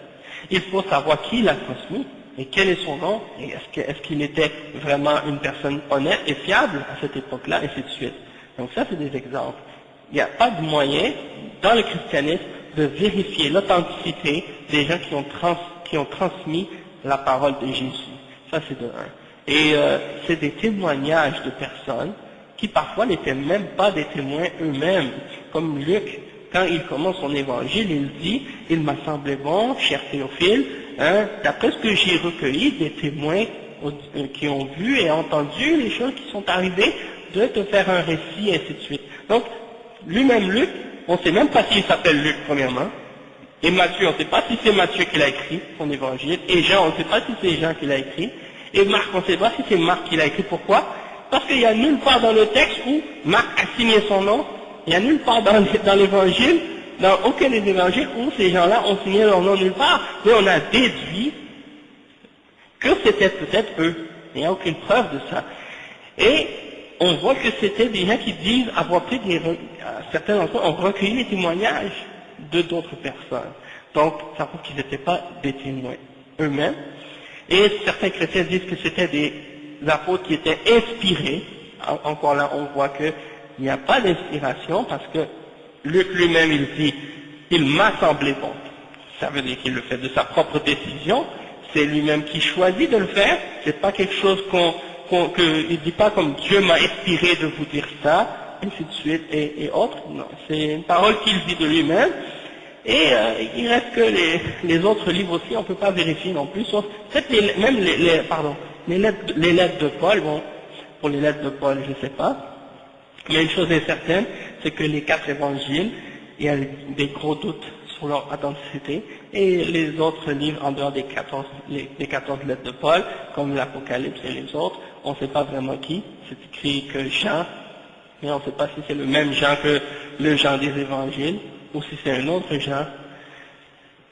il faut savoir qui l'a transmis et quel est son nom, et est-ce qu'il était vraiment une personne honnête et fiable à cette époque-là, et ainsi de suite. Donc ça c'est des exemples. Il n'y a pas de moyen dans le christianisme de vérifier l'authenticité des gens qui ont transmis la parole de Jésus. Ça c'est de un. Et c'est des témoignages de personnes qui parfois n'étaient même pas des témoins eux-mêmes. Comme Luc, quand il commence son évangile, il dit « Il m'a semblé bon, cher Théophile, hein, d'après ce que j'ai recueilli, des témoins qui ont vu et entendu les choses qui sont arrivées, de te faire un récit, et ainsi de suite. » Donc, lui-même Luc, on ne sait même pas s'il s'appelle Luc premièrement, Et Matthieu, on ne sait pas si c'est Matthieu qui l'a écrit, son évangile. Et Jean, on ne sait pas si c'est Jean qui l'a écrit. Et Marc, on ne sait pas si c'est Marc qui l'a écrit. Pourquoi? Parce qu'il n'y a nulle part dans le texte où Marc a signé son nom. Il n'y a nulle part dans l'évangile, dans aucun des évangiles où ces gens-là ont signé leur nom nulle part. Mais on a déduit que c'était peut-être eux. Il n'y a aucune preuve de ça. Et on voit que c'était des gens qui disent avoir pris certains d'entre eux ont recueilli les témoignages de d'autres personnes. Donc, ça prouve qu'ils n'étaient pas des témoins eux-mêmes. Et certains chrétiens disent que c'était des apôtres qui étaient inspirés. Encore là, on voit qu'il n'y a pas d'inspiration parce que Luc lui-même, il dit, il m'a semblé bon. Ça veut dire qu'il le fait de sa propre décision. C'est lui-même qui choisit de le faire. C'est pas quelque chose il dit pas comme Dieu m'a inspiré de vous dire ça, ainsi de suite et autres. Non, c'est une parole qu'il dit de lui-même. Et il reste que les autres livres aussi, on ne peut pas vérifier non plus, sauf peut-être même les lettres de Paul. Bon, pour les lettres de Paul, je ne sais pas. Mais une chose est certaine, c'est que les 4 évangiles, il y a des gros doutes sur leur authenticité, et les autres livres en dehors des 14 lettres de Paul, comme l'Apocalypse et les autres, on ne sait pas vraiment qui. C'est écrit que Jean, mais on ne sait pas si c'est le même Jean que le Jean des évangiles, ou si c'est un autre Jean.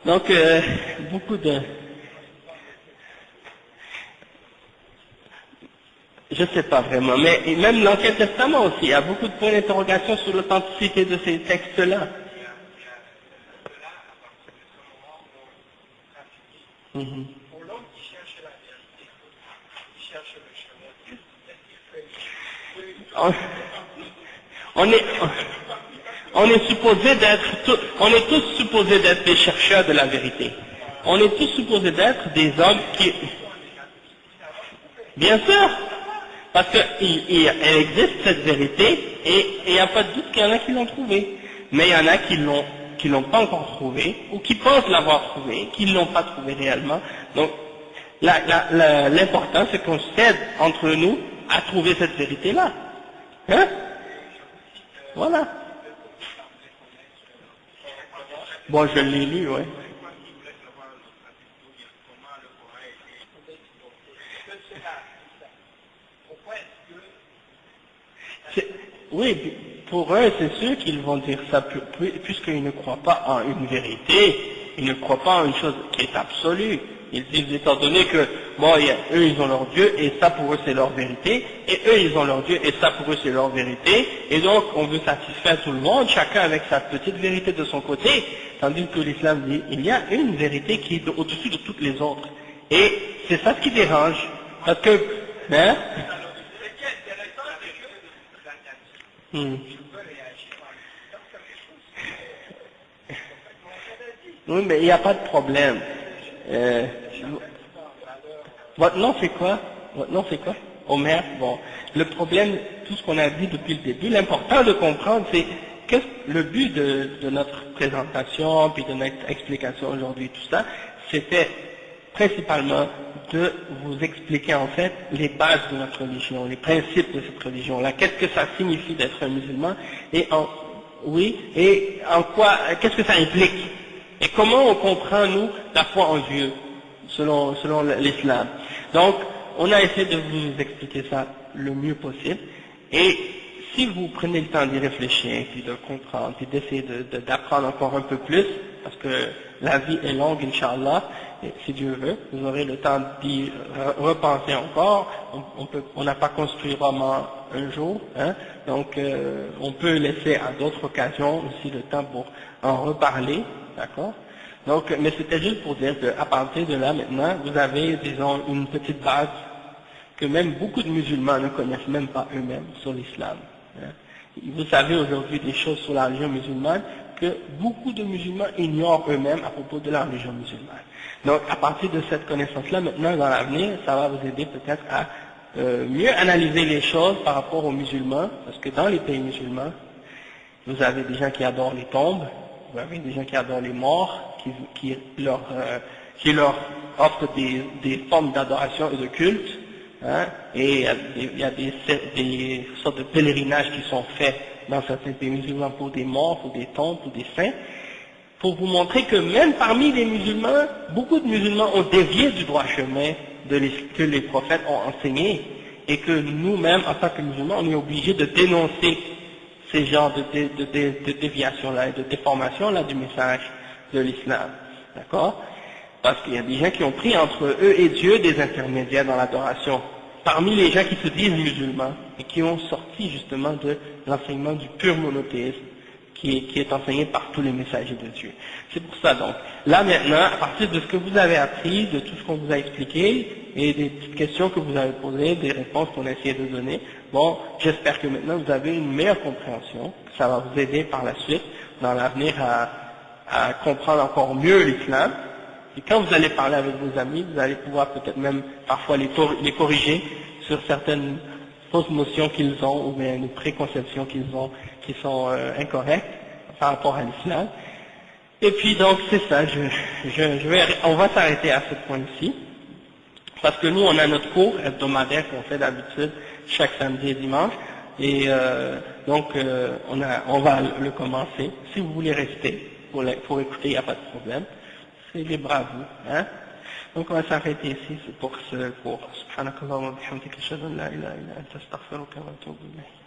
Donc, beaucoup de... Je ne sais pas vraiment, mais même l'Ancien Testament aussi, il y a beaucoup de points d'interrogation sur l'authenticité de ces textes-là. Mm-hmm. Pour l'homme qui cherche la vérité, qui cherche le chemin, on est tous supposés d'être des chercheurs de la vérité. On est tous supposés d'être des hommes qui... Bien sûr, parce qu'elle existe cette vérité, et il n'y a pas de doute qu'il y en a qui l'ont trouvée. Mais il y en a qui l'ont pas encore trouvé, ou qui pensent l'avoir trouvé, qui ne l'ont pas trouvé réellement. Donc, l'important, c'est qu'on s'aide entre nous à trouver cette vérité-là. Hein? Voilà. Bon, je l'ai lu, ouais. Oui, pour eux, c'est sûr qu'ils vont dire ça, puisqu'ils ne croient pas en une vérité, ils ne croient pas en une chose qui est absolue. Ils disent, étant donné que, bon, eux, ils ont leur Dieu, et ça pour eux, c'est leur vérité, et eux, ils ont leur Dieu, et ça pour eux, c'est leur vérité, et donc, on veut satisfaire tout le monde, chacun avec sa petite vérité de son côté, tandis que l'islam dit, il y a une vérité qui est au-dessus de toutes les autres. Et c'est ça ce qui dérange, parce que, hein? Oui, mais il n'y a pas de problème. Votre nom c'est quoi? Votre nom c'est quoi? Omer. Bon, le problème, tout ce qu'on a dit depuis le début, l'important de comprendre, c'est le but de notre présentation, puis de notre explication aujourd'hui, tout ça, c'était principalement de vous expliquer en fait les bases de notre religion, les principes de cette religion-là, qu'est-ce que ça signifie d'être un musulman, et en quoi, qu'est-ce que ça implique, et comment on comprend, nous, la foi en Dieu, selon l'islam. Donc, on a essayé de vous expliquer ça le mieux possible, et si vous prenez le temps d'y réfléchir, puis de comprendre, puis d'essayer d'apprendre encore un peu plus, parce que la vie est longue, Inch'Allah, et si Dieu veut, vous aurez le temps d'y repenser encore. On n'a pas construit Roma un jour, hein, donc on peut laisser à d'autres occasions aussi le temps pour en reparler, d'accord? Donc, mais c'était juste pour dire qu'à partir de là, maintenant, vous avez, disons, une petite base que même beaucoup de musulmans ne connaissent même pas eux-mêmes sur l'islam. Hein. Vous savez aujourd'hui des choses sur la religion musulmane que beaucoup de musulmans ignorent eux-mêmes à propos de la religion musulmane. Donc, à partir de cette connaissance-là, maintenant, dans l'avenir, ça va vous aider peut-être à mieux analyser les choses par rapport aux musulmans, parce que dans les pays musulmans, vous avez des gens qui adorent les tombes, vous avez des gens qui adorent les morts, qui leur offrent des formes d'adoration et de culte, hein, et il y a des sortes de pèlerinages qui sont faits dans certains pays musulmans pour des morts, pour des tombes, pour des saints. pour vous montrer que même parmi les musulmans, beaucoup de musulmans ont dévié du droit chemin que les prophètes ont enseigné, et que nous-mêmes, en tant que musulmans, on est obligés de dénoncer ces genres de déviations-là et de déformations-là du message de l'islam. D'accord? Parce qu'il y a des gens qui ont pris entre eux et Dieu des intermédiaires dans l'adoration. Parmi les gens qui se disent musulmans et qui ont sorti justement de l'enseignement du pur monothéisme qui est enseigné par tous les messagers de Dieu. C'est pour ça donc. Là maintenant, à partir de ce que vous avez appris, de tout ce qu'on vous a expliqué, et des petites questions que vous avez posées, des réponses qu'on a essayé de donner, bon, j'espère que maintenant vous avez une meilleure compréhension, que ça va vous aider par la suite, dans l'avenir, à comprendre encore mieux l'islam. Et quand vous allez parler avec vos amis, vous allez pouvoir peut-être même parfois les corriger sur certaines fausses notions qu'ils ont, ou bien des préconceptions qu'ils ont, qui sont incorrectes par rapport à l'islam. Et puis donc c'est ça, on va s'arrêter à ce point-ci, parce que nous on a notre cours hebdomadaire qu'on fait d'habitude chaque samedi et dimanche, et donc on va le commencer. Si vous voulez rester pour écouter, il n'y a pas de problème, c'est libre à vous. Hein? Donc on va s'arrêter ici pour ce cours. Subhanakallah wa bihamdika ashhadu an la ilaha illa anta astaghfiruka wa atubu ilayk.